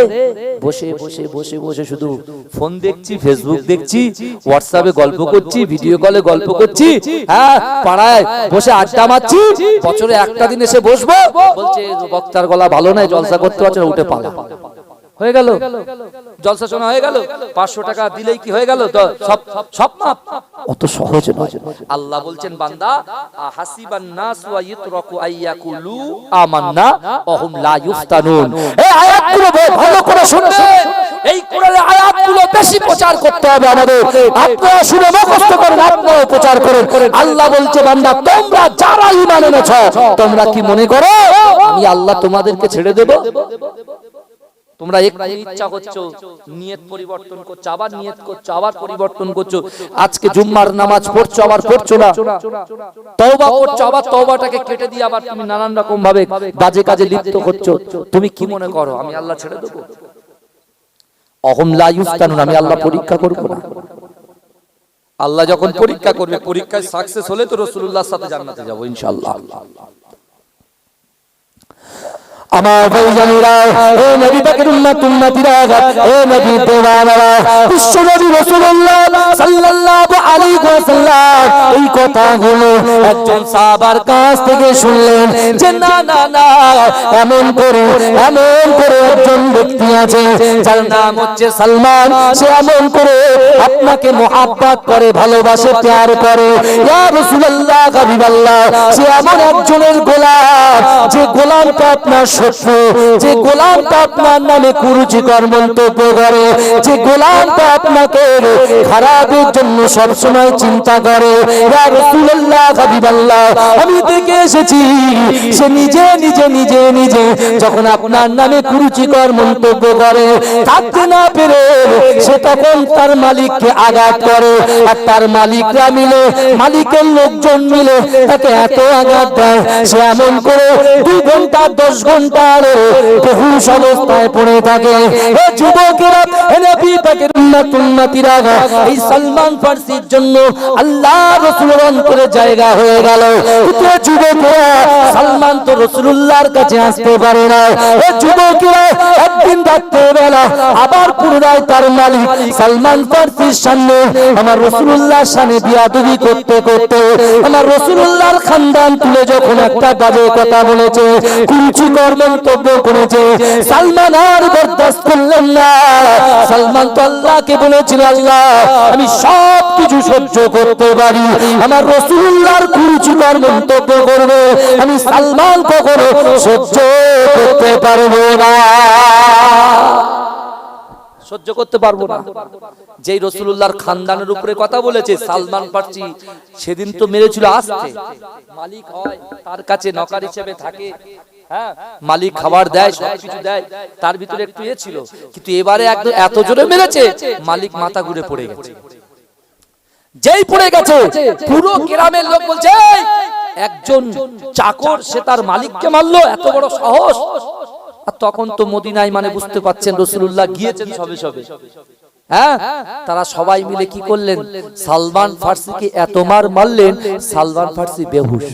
বসে বসে বসে বসে শুধু ফোন দেখছি, ফেসবুক দেখছি, হোয়াটসঅ্যাপে গল্প করছি, ভিডিও কলে গল্প করছি, হ্যাঁ, পাড়ায় বসে আড্ডা মারছি। বছরে একটা দিন এসে বসবো, বলছে বক্তার গলা ভালো নয়, জলসা করতে পারছে না, উঠে পালা। হয়ে গেল, জলসা শোনা হয়ে গেল, 500 টাকা দিলেই কি হয়ে গেল, সব সব মাপ। অত সহজ নয়। আল্লাহ বলছেন, বান্দা হাসিবান নাস ওয়া ইতরাকু আইয়াকুলু আমান্না ওয়া হুম লা ইফতানুন। এই আয়াতগুলো ভালো করে শুনবেন, এই কোরআনের আয়াতগুলো বেশি প্রচার করতে হবে আমাদের। আপনারা শুনে মুখস্থ করেন, আপনারা প্রচার করেন। আল্লাহ বলছে, বান্দা তোমরা যারা ঈমান এনেছো, তোমরা কি মনে করো আমি আল্লাহ তোমাদেরকে ছেড়ে দেব? তোমরা একটু ইচ্ছা করছো, নিয়ত পরিবর্তন করছো, আবার নিয়ত করছো, আবার পরিবর্তন করছো। আজকে জুম্মার নামাজ পড়ছো, আবার পড়ছো না, তওবা করছো, আবার তওবাটাকে কেটে দিয়ে আবার তুমি নানান রকম ভাবে বাজে কাজে লিপ্ত হচ্ছো। তুমি কি মনে করো আমি আল্লাহ ছেড়ে দেব? অহম লা ইফতানুন, আমি আল্লাহ পরীক্ষা করব না। আল্লাহ যখন পরীক্ষা করবে, পরীক্ষায় সাকসেস হলে তো রাসূলুল্লাহর সাথে জান্নাতে যাব ইনশাআল্লাহ। আমার ভাইজানেরা, ও নবী পাকের উম্মতিরা, ও নবীর দেওয়ানারা, বিশ্ব নবী রাসূলুল্লাহ সাল্লাল্লাহু আলাইহি ওয়াসাল্লাম এই কথাগুলো একজন সাহাবার কাছ থেকে শুনলেন যে না না না, এমন করে একজন ব্যক্তি আছে যার নাম হচ্ছে সালমান, সে এমন করে আপনাকে মুহাব্বত করে, ভালোবাসে, প্যার করে। ইয়া রাসূলুল্লাহ, হাবিবাল্লাহ, সে এমন একজনের গোলাম, যে গোলামটা আপনার শত্রু, যে গোলামটা আপনার নামে কুরুচিকর মন্তব্য করে, যে গোলামটা আপনাকে খারাপের জন্য সব সময় চিন্তা করে। ইয়া রাসূলুল্লাহ, হাবিবাল্লাহ, আমি দেখে এসেছি সে নিজে যখন আপনার নামে কুরুচিকর মন্তব্য করে, থাকতে না পেরে সে তখন তার মালিককে আঘাত করে, আর তার মালিকরা মিলে, মালিকের লোকজন মিলে তাকে এত আঘাত দেয়, সে এমন করে 2 ঘন্টা 10 ঘন্টার বেহুশ অবস্থায় পড়ে থাকে। হে যুবকেরা, হে নবী পাকের উম্মতিরা, এই সালমান ফারসির জন্য আল্লাহ রাসূলের অন্তরে জায়গা হয়ে গেল। কিন্তু যুবকেরা, সালমান তো রাসূলুল্লাহর কাছে আসতে পারে না। হে যুবকেরা, একদিন রাত্রেবেলা আবার পুনরায় তার মালিক সালমান ফারসির সামনে আমার রাসূলুল্লাহর সামনে বিয়াদবি করতে করতে আমার রাসূলুল্লাহর খানদান তুলে যখন একটা বাজে কথা বলেছে, কুরুচিকর মন্তব্য করেছে, সালমান আর বরদাস্ত করলেন না। সালমান তো আল্লাহকে বলেছিল, আল্লাহ আমি সব কিছু সহ্য করতে পারি, আমার রাসূলুল্লাহর কুরুচিকর মন্তব্য করবে আমি সালমান কখনো সহ্য করতে পারবো না, সহ্য করতে পারবো না। যেই রাসূলুল্লাহর খানদানের উপরে কথা বলেছে, সালমান ফারসি সেদিন তো মেরেছিল আসতে, মালিক হয় তার কাছে নকর হিসেবে থাকে, হ্যাঁ মালিক খাবার দেয়, সবকিছু দেয়, তার ভিতরে একটু ছিল, কিন্তু এবারে একদম এত জোরে মেরেছে মালিক মাথা ঘুরে পড়ে গেছে। যেই পড়ে গেছে পুরো গ্রামের লোক বলছে একজন চাকর সে তার মালিককে মারলো, এত বড় সাহস। আর তখন তো মদিনায় মানে বুঝতে পাচ্ছেন রাসূলুল্লাহ গিয়েছেন সবে সবে, হ্যাঁ তারা সবাই মিলে কি করলেন, সালমান ফারসিকে এত মারলেন সালমান ফারসি বেহুশ।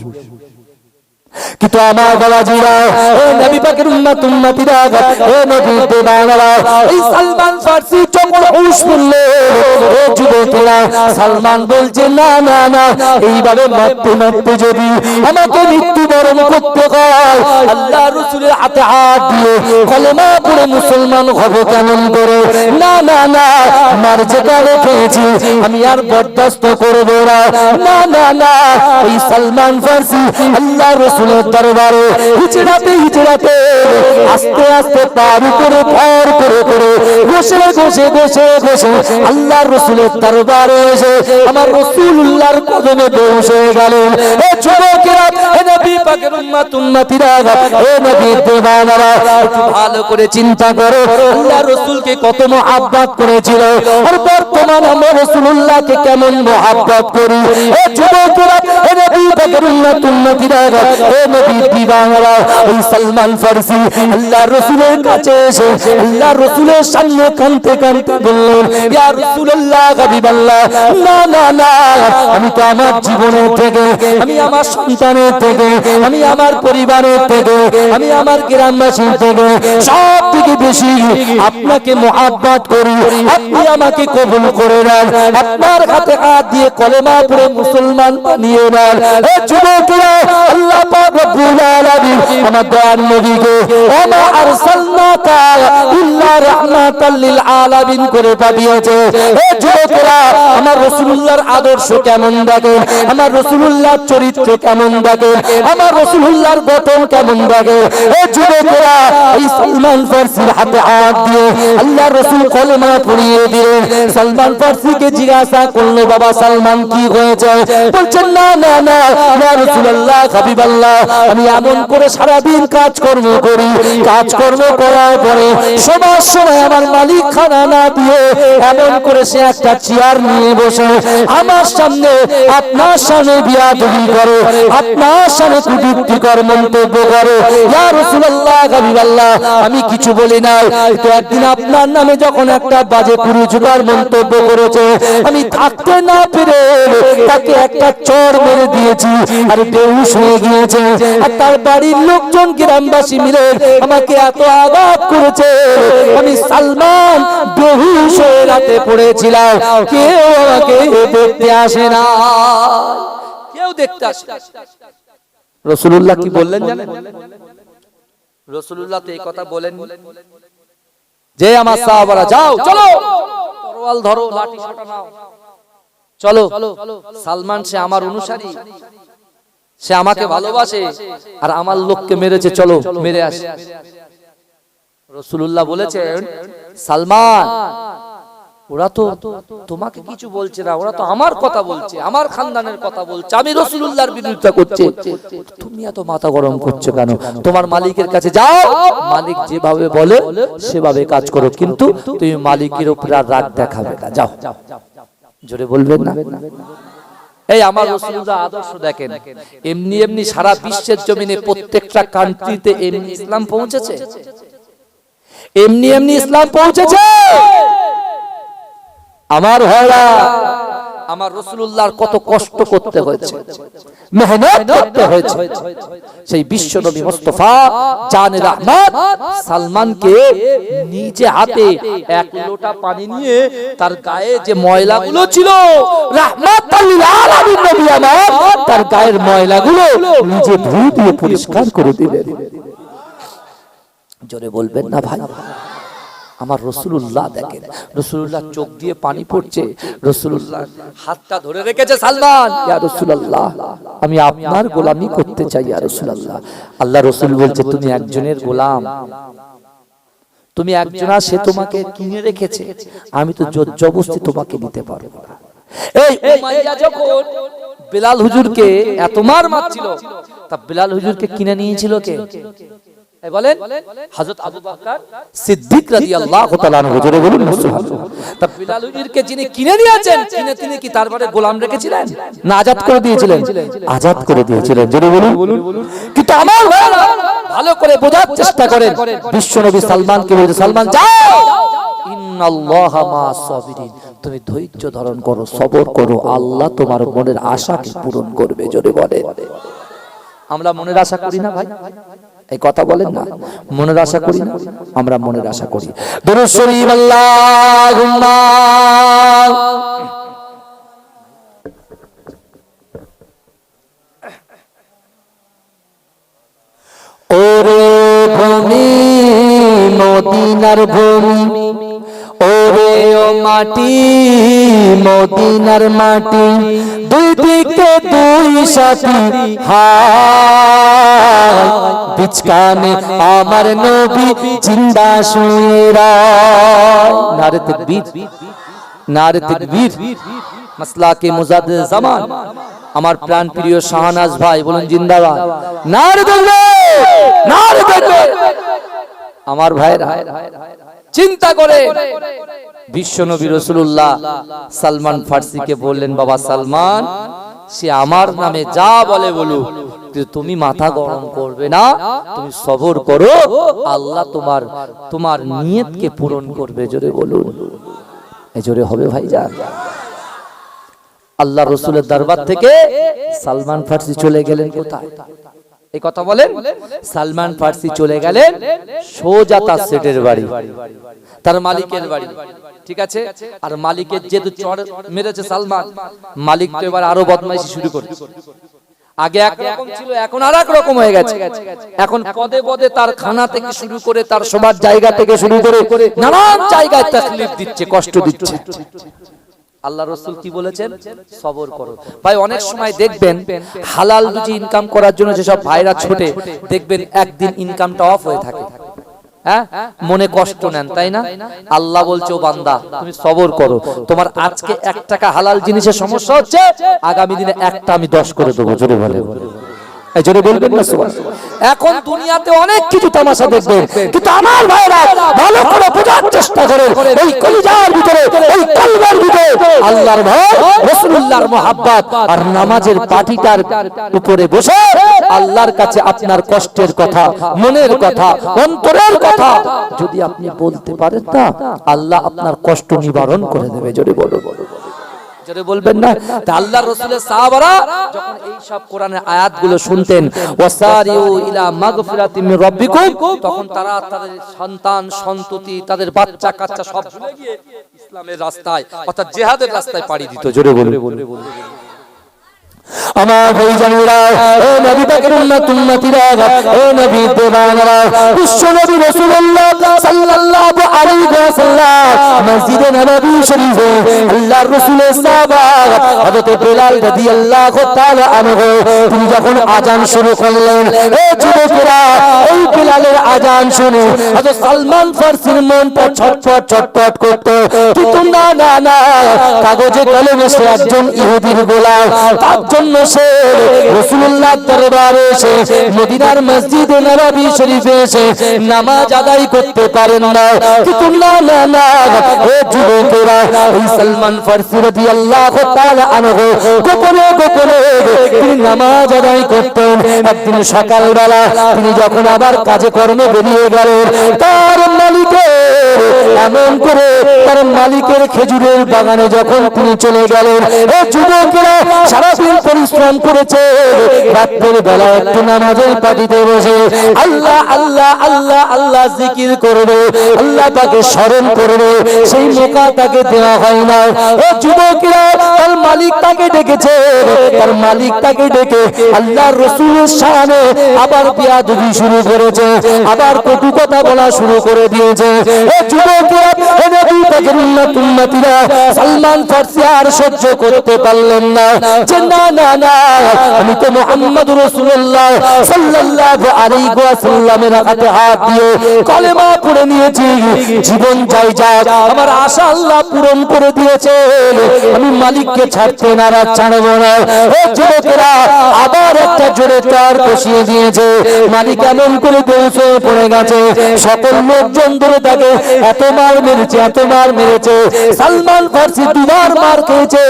কিন্তু আমার বাবাজিরা, ও নবী পাকের উম্মতিরা, ও নবীর দেওয়ানারা, এই সালমান ফারসি যখন হুঁশ করল, ও যুবকেরা, সালমান বলছে না না না, এইভাবে মারতে যদি আমাকে মৃত্যুবরণ করতে হয়, আল্লাহ রাসূলের হাতে হাত দিয়ে কলেমা পড়ে মুসলমান হব কেমন করে? না না না, আমার যেখানে খেয়েছি আমি আর বরদাস্ত করব না, না না না। এই সালমান ফারসি আল্লাহ রাসূলের দরবারে হিজরাতে আস্তে আস্তে পার করে ভর করে বসে আল্লাহর রাসূলের দরবারে এসে আমার রাসূলুল্লাহর কদমে বসে গেলেন। ও যুবকেরা, হে নবী পাকের উম্মতিরা, হে নবীর দেওয়ানারা, একটু ভালো করে চিন্তা করো আল্লাহর রাসূলকে কত মহব্বত করেছিল, আর বর্তমানে আমরা রাসূলুল্লাহকে কেমন মহব্বত করি। ও যুবকেরা, হে নবী পাকের উম্মতিরা, হে নবীর দিওয়ানারা, এই সালমান ফারসি আল্লাহর রাসূলের কাছে এসে আল্লাহর রাসূলের সামনে কাঁদতে বললেন, ইয়া রাসূলুল্লাহ, হাবিবাল্লাহ, না না না, আমি তো আমার জীবনের থেকে, আমি আমার সন্তানের থেকে, আমি আমার পরিবারের থেকে, আমি আমার গ্রামবাসীর থেকে সব থেকে বেশি আপনাকে মহব্বত করি, আপনি আমাকে কবুল করে নেন, আপনার হাতে হাত দিয়ে কলেমা পড়ে মুসলমান বানিয়ে নেন। এ যুবকেরা, আল্লাহ পাক রব্বুল আলামিন আমার দয়ার নবীকে ওমা আরসালনাকা ইল্লা রাহমাতাল লিল আলামিন করে পাঠিয়েছে। এ যুবকেরা, আমার রাসূলুল্লাহর আদর্শ কেমন দেখেন, আমার রাসূলুল্লাহর চরিত্র কেমন দেখেন, আমার রাসূলুল্লাহর গঠন কেমন দেখেন। এ যুবকেরা, এই সালমান ফারসির হাতে হাত দিয়ে আল্লাহর রাসূল কলেমা পড়িয়ে দিলেন। সালমান ফারসিকে জিজ্ঞাসা করলো, বাবা সালমান কি হয়েছে? বলছেন না না না, ইয়া রাসূলুল্লাহ, হাবিবাল্লাহ, আমি এমন করে সারাদিন কাজকর্ম করার পরে সময় আমার মালিক খানা না দিয়ে এমন করে সে একটা চেয়ার নিয়ে বসে আমার সামনে আপনার সামনে বিয়াদবি করে। করে, আপনার সামনে কুযুক্তিকর মন্তব্য করে। ইয়া রাসূলুল্লাহ, হাবিবাল্লাহ, আমি কিছু বলি নাই, তো একদিন আপনার নামে যখন একটা বাজে কুরুচিকর মন্তব্য করেছে, আমি থাকতে না পেরে তাকে একটা চড় মেরে দিয়েছি, আর বেহুশ হয়ে গিয়েছে। আর তার বাড়ির লোকজন গ্রামবাসী মিলে আমাকে এত আঘাত করেছে, আমি সালমান বেহুশ হয়ে রাতে পড়েছিলাম, কেউ আমাকে দেখতে আসে না, কেউ দেখতে আসে। রাসূলুল্লাহ কি বললেন জানেন? রাসূলুল্লাহ তো এই কথা বলেন যে আমার সাহাবারা যাও, চলো তরোয়াল ধরো, লাঠি সোটা নাও, চলো। সালমান সে আমার অনুসারী, সে আমাকে ভালোবাসে, আর আমার লোককে মেরেছে, চলো মেরে আসে। রাসূলুল্লাহ বলেছেন, সালমান, ওরা তো তোমাকে কিছু বলছে না, ওরা তো আমার কথা বলছে, আমার খানদানের কথা বলছে, আমি রাসূলুল্লাহর বিরোধিতা করছে, তুমি এত মাথা গরম করছো কেন? তোমার মালিকের কাছে যাও, মালিক যেভাবে বলে সেভাবে কাজ করো, কিন্তু তুমি মালিকের উপর আর রাগ দেখাবে না, যাও। জোরে বলবেন না? এই আমার রাসূলুল্লাহ আদর্শ দেখেন, এমনি এমনি সারা বিশ্বের জমিনে প্রত্যেকটা কান্ট্রিতে এমনি ইসলাম পৌঁছেছে, এমনি এমনি ইসলাম পৌঁছেছে। আমার ভাইরা, আমার রাসূলুল্লাহর কত কষ্ট করতে হয়েছে, মেহনত করতে হয়েছে। সেই বিশ্ব নবী মুস্তাফা জানে রাহমাত সালমানকে নিজে হাতে এক লোটা পানি নিয়ে তার গায়ে যে ময়লাগুলো ছিল, রাহমাতাল লিল আলামিন নবী আমার তার গায়ের ময়লাগুলো নিজে ধুয়ে দিয়ে পরিষ্কার করে দিলেন। জোরে বলবেন না ভাই? আমার রাসূলুল্লাহ দেখেন, রাসূলুল্লাহ চোখ দিয়ে পানি পড়ছে, রাসূলুল্লাহ হাতটা ধরে রেখেছে, সালমান, ইয়া রাসূলুল্লাহ, আমি আপনার গোলামি করতে চাই ইয়া রাসূলুল্লাহ। আল্লাহ রাসূল বলছে, তুমি একজনের গোলাম, তুমি একজনা, সে তোমাকে কিনে রেখেছে, আমি তো জোর জবরদস্তি তোমাকে নিতে পারবো না। এই উমাইয়া যখন বিলাল হুজুরকে এত মার মারছিল, তা বিলাল হুজুরকে কিনে নিয়েছিল কে? বলেন, হযরত আবু বকর সিদ্দিক রাদিয়াল্লাহু তাআলা আনহু। জোরে বলুন সুবহানাল্লাহ। তা বিলাল হুজুরকে যিনি কিনে নিয়েছেন, কিনে তিনি কি তারপরে গোলাম রেখেছিলেন না আজাদ করে দিয়েছিলেন? আজাদ করে দিয়েছিলেন। জোরে বলুন। কিন্তু আমার ভালো করে বোঝার চেষ্টা করেন, বিশ্বনবী সালমানকে বলেছে, সালমান যাও, ইন্নাল্লাহা মা'আস সাবিরিন, তুমি ধৈর্য ধারণ করো, সবর করো, আল্লাহ তোমার মনের আশাকে পূরণ করবে। জোরে বলেন। আমরা মনের আশা করি না ভাই? এই কথা বলেন না, মনের আশা করি না? আমরা মনের আশা করি। দরুদ শরীফ আল্লাহুম্মা ওরে ভূমি মদিনার ভূমি, ওরে ও মাটি মদিনার মাটি, দুই দিকে দুই সাথী হায়, বিচকানে আমার নবী জিন্দা শুয়ে রায়। নারে তাকবীর, নারে তাকবীর। মাসলাকে মুজাদ্দিদ জামান আমার প্রাণ প্রিয় শাহনাজ ভাই বলুন জিন্দাবাদ। নারে তাকবীর, নারে তাকবীর। আমার ভাইরা চিন্তা করে বিশ্বনবী রাসূলুল্লাহ সালমান ফার্সিকে বললেন, বাবা সালমান, সে আমার নামে যা বলে বলুক, তুমি মাথা গরম করবে না, তুমি সবর করো, আল্লাহ তোমার নিয়তকে পূরণ করবে। জোরে বলুন, এই জোরে হবে ভাইজান। আল্লাহ রাসূলের দরবার থেকে সালমান ফার্সি চলে গেলেন কোথায়? এই কথা বলেন। সালমান ফার্সি চলে গেলেন সোজা তার সেটের বাড়ি, তার মালিকের বাড়ি, ঠিক আছে? আর মালিকের যেহেতু চড় মেরেছে সালমান, মালিক তো এবার আরো বদমাইশি শুরু করছে। আগে একরকম ছিল, এখন আর এক রকম হয়ে গেছে। এখন পদে পদে তার খানা থেকে শুরু করে তার সবার জায়গা থেকে শুরু করে নানান জায়গায় তাকলিফ দিচ্ছে, কষ্ট দিচ্ছে। আল্লাহ রাসূল কি বলেছেন? সবর করো। ভাই অনেক সময় দেখবেন হালাল রুজি ইনকাম করার জন্য যেসব ভাইরা ছোটে, দেখবেন একদিন ইনকামটা অফ হয়ে থাকে, হ্যাঁ, মনে কষ্ট নেন, তাই না? আল্লাহ বলছে, ও বান্দা তুমি সবর করো, তোমার আজকে 1 টাকা হালাল জিনিসের সমস্যা হচ্ছে, আগামী দিনে একটা আমি 10 করে দেবো। জোরে বলে এই জোরে বলবেন না সুবহানাল্লাহ। এখন দুনিয়াতে অনেক কিছু তামাশা দেখবেন, কিন্তু আমার ভাইরা ভালো করে বোঝার চেষ্টা করেন, এই কলিজার ভিতরে, এই কলবের ভিতরে আল্লাহর ভয়, রাসূলুল্লাহর মুহাব্বত আর নামাজের পাটিটার উপরে বসে আল্লাহর কাছে আপনার কষ্টের কথা, মনের কথা, অন্তরের কথা যদি আপনি বলতে পারেন না, আল্লাহ আপনার কষ্ট নিবারণ করে দেবে। জোরে বলো, জোরে বলবেন না? তা আল্লাহর রাসূলের সাহাবারা যখন এই সব কোরআনের আয়াতগুলো শুনতেন, ওয়াসারিউ ইলা মাগফিরাতিম মির রাব্বিকুম, তখন তারা তাদের সন্তান সন্ততি, তাদের বাচ্চা কাচ্চা সব ভুলে গিয়ে ইসলামের রাস্তায় অর্থাৎ জিহাদের রাস্তায় পাড়ি দিত। জোরে বলবে আমার ভাইজানেরা, ও নবী পাকের উম্মতিরা, ও নবী দেওয়ানেরা, বিশ্ব নবী রাসূলুল্লাহ সাল্লাল্লাহু আলাইহি ওয়াসাল্লাম মসজিদে নববী শরীফে আল্লাহর রাসূলের সাহাবা হযরত বিলাল রাদিয়াল্লাহু তাআলা আনহু তিনি যখন আযান শুরু করলেন, ও যুবকেরা, এই বিলালের আযান শুনে হযরত সালমান ফারসির মনটা ছটফট ছটফট করত, কিন্তু না না না, কাগজে কলমে সে একজন ইহুদির গোলাম, তার জন্য সে রাসূলুল্লাহর দরবারে এসে মদিনার মসজিদে নববী শরীফে এসে নামাজ আদায় করতে পারেন না। কিন্তু না না না, ও যুবকেরা, এই সালমান ফারসি রাদিয়াল্লাহু তাআলা আনহু গোপনে গোপনে তিনি নামাজ আদায় করতেন। একদিন সকালবেলা তিনি যখন আবার কাজে কর্মে বেরিয়ে গেলেন, তার মালিকের এমন করে তার মালিকের খেজুরের বাগানে যখন তিনি চলে গেলেন, ও যুবকেরা, সারাদিন পরিশ্রম করেছে, রাতের বেলা একটু নামাজের পাটিতে বসে আল্লাহ আল্লাহ আল্লাহ আল্লাহ জিকির করবে, আল্লাহ তাকে স্মরণ করবে, সেই মৌকা তাকে দেওয়া হয় না। ও যুবকেরা, তার মালিক তাকে ডেকেছে, তার মালিক তাকে ডেকে আল্লাহর রাসূলের শানে আবার বিয়াদবি শুরু করেছে, আবার কটু কথা বলা শুরু করে দিয়েছে। ও যুবকেরা, ও নবী পাকের উম্মতিরা, সালমান ফারসি আর সহ্য করতে পারলেন না, যে না না না, আমি তো মুহাম্মদুর রাসূলুল্লাহ সাল্লাল্লাহু আলাইহি ওয়াসাল্লামের হাতে হাত দিয়ে কলেমা পড়ে নিয়েছি, জীবন যাই যাক আমার আশা আল্লাহ পূরণ করে দিয়েছে, আমি মালিককে ছাড়তে নারাজ, ছাড়ব না। ও যুবকেরা, আবার একটা জোরে তার কষিয়ে দিয়েছে, মালিক এমন করে পৌঁছে পড়ে গেছে, সকল লোকজন ধরে তাকে এত মার মেরেছে, এত মার মেরেছে, সালমান ফারসি দুবার মার খেয়েছে,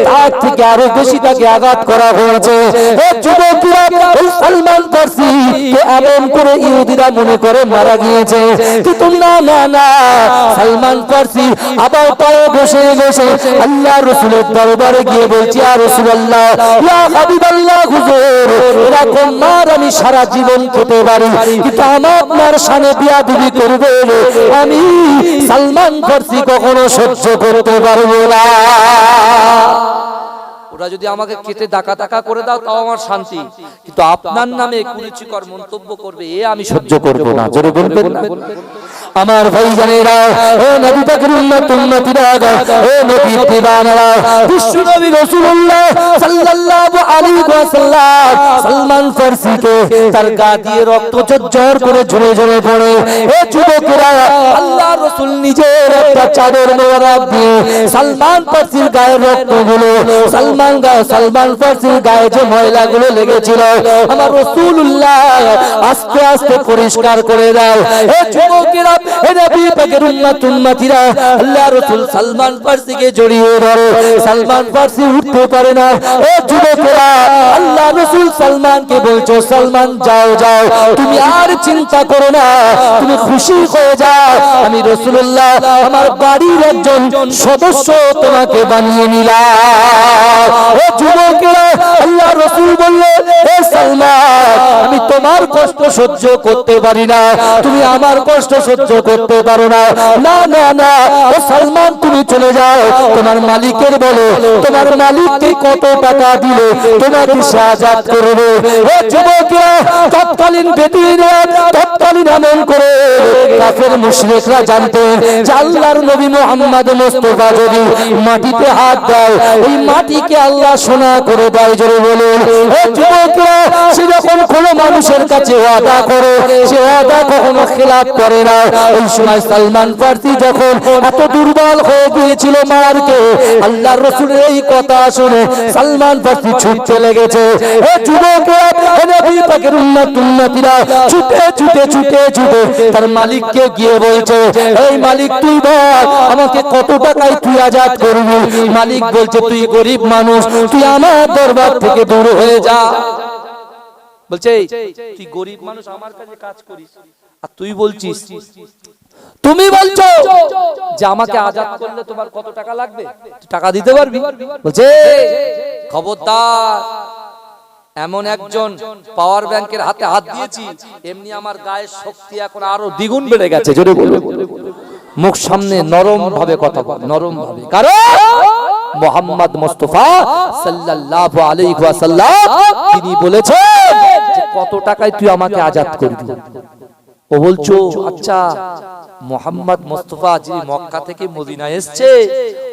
তার থেকে আরো বেশি তাকে আঘাত করা হয়েছে। ও যুবকেরা, এই সালমান ফারসি কে এমন করে ইহুদিরা মনে করে মারা গিয়েছে, কিন্তু না না না, সালমান ফারসি আবার পায়ে বসে বসে আল্লাহর রাসূলের দরবারে গিয়ে বলছে, ইয়া রাসূলুল্লাহ, ইয়া হাবিবাল্লাহ, হুজুর, এরকম মার আমি সারা জীবন খেতে পারি, কিন্তু আপনার শানে বিয়াদবি করবে আমি সালমান ফারসি কখনো সহ্য করতে পারবো না। ওরা যদি আমাকে কেটে দাকা দাকা করে দাও তাও আমার শান্তি, কিন্তু আপনার নামে কুরুচিকর মন্তব্য করবে, এ আমি সহ্য করব না। জোরে বলবেন না? আমার ভাইজানেরা, ও নবী পাকের উম্মতিরা, ও নবী দিওয়ানারা, বিশ্ব নবী রাসূলুল্লাহ সাল্লাল্লাহু আলাইহি ওয়াসাল্লাম সালমান ফারসিকে তার গা দিয়ে রক্ত ঝরঝর করে ঝরে ঝরে পড়ে। ও যুবকেরা, আল্লাহর রাসূল নিজের একটা চাদর মোবারক দিয়ে সালমান ফারসির গায়ের রক্তগুলো, সালমান ফারসির গায়ে যে ময়লাগুলো লেগেছিল, আমার রাসূলুল্লাহ আস্তে আস্তে পরিষ্কার করে দাও। ও যুবকেরা, হে নবী পাকের উম্মতিরা, আল্লাহর রাসূল সালমান ফারসিকে জড়িয়ে ধরে, সালমান ফারসি উঠতে পারে না। ও যুবকেরা, আল্লাহর রাসূল সালমানকে বলছো, সালমান যাও যাও, তুমি আর চিন্তা করো না, তুমি খুশি হয়ে যাও, আমি রাসূলুল্লাহ আমার বাড়ির একজন সদস্য তোমাকে বানিয়ে নিলাম। ও যুবকেরা, আল্লাহর রাসূল বললেন, হে সালমান, আমি তোমার কষ্ট সহ্য করতে পারি না, তুমি আমার কষ্ট সহ্য করতে পারো না, না না না, ও সালমান তুমি চলে যাও, তোমার মালিকের বলো, তোমার মালিককে কত টাকা দিলে তোমাকে সে আজাদ করবে। ও যুবকেরা, তৎকালীন বেদুইনরা তৎকালীন এমন করে কাফের মুশরিকরা জানতেন যে আল্লাহর নবী মুহাম্মদ মুস্তাফা যদি মাটিতে হাত দেয়, ওই মাটিকে আল্লাহ সোনা করে দেয়। জোরে বলুন। ও যুবকেরা, সে যখন কোনো মানুষের কাছে ওয়াদা করে, সে ওয়াদা কখনো খেলাফ করে না। ওই সময় সালমান ফারসি যখন এত দুর্বল পাগল হয়ে গিয়েছিল মারকে। আল্লাহর রাসূলের এই কথা শুনে সালমান ফারসি ছুটতে লেগেছে। হে যুবকেরা, হে নবী পাকের উম্মতিরা ছুটে ছুটে ছুটে ছুটে তার মালিককে গিয়ে বলছে, এই মালিক তুই বল আমাকে কত টাকায় তুই আজাদ করবি? মালিক বলছে, তুই গরিব মানুষ, তুই আমার দরবার থেকে দূর হয়ে যা। বলছে, তুই গরিব মানুষ, আমার কাছে কাজ করিস, আর তুই বলছিস, তুমি বলছো যে আমাকে আজাদ করলে তোমার কত টাকা লাগবে, তুই টাকা দিতে পারবি? বলছে, খবরদার, এমন একজন পাওয়ার ব্যাংকের হাতে হাত দিয়েছি, এমনি আমার গায়ের শক্তি এখন আরো দ্বিগুণ বেড়ে গেছে। জোরে বলুন। মুখ সামনে নরম ভাবে কথা বল, নরম ভাবে, কারণ মুহাম্মদ মুস্তাফা সাল্লাল্লাহু আলাইহি ওয়াসাল্লাম তিনি বলেছেন যে কত টাকায় তুই আমাকে আজাদ করবি? ও বলছো, আচ্ছা মুহাম্মদ মুস্তাফা যিনি মক্কা থেকে মদিনায় এসেছে,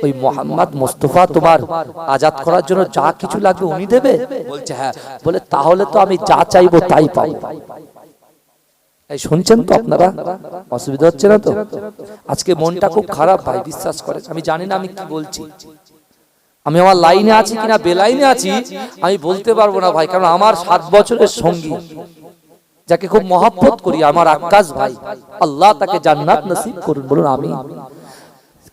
ওই মুহাম্মদ মুস্তাফা তোমার আজাদ করার জন্য যা কিছু লাগবে উনি দেবে? বলছে হ্যাঁ। বলে, তাহলে তো আমি যা চাইবো তাই পাবো। এই শুনছেন তো আপনারা? অসুবিধা হচ্ছে না তো? আজকে মনটা খুব খারাপ ভাই, বিশ্বাস করে। আমি জানি না আমি কি বলছি, আমি আমার লাইনে আছি কিনা বেলাইনে আছি আমি বলতে পারবো না ভাই, কারণ আমার 7 বছরের সঙ্গী যাকে খুব মহব্বত করি, আমার আক্কাস ভাই, আল্লাহ তাকে জান্নাত নসিব করুন, বলুন আমিন।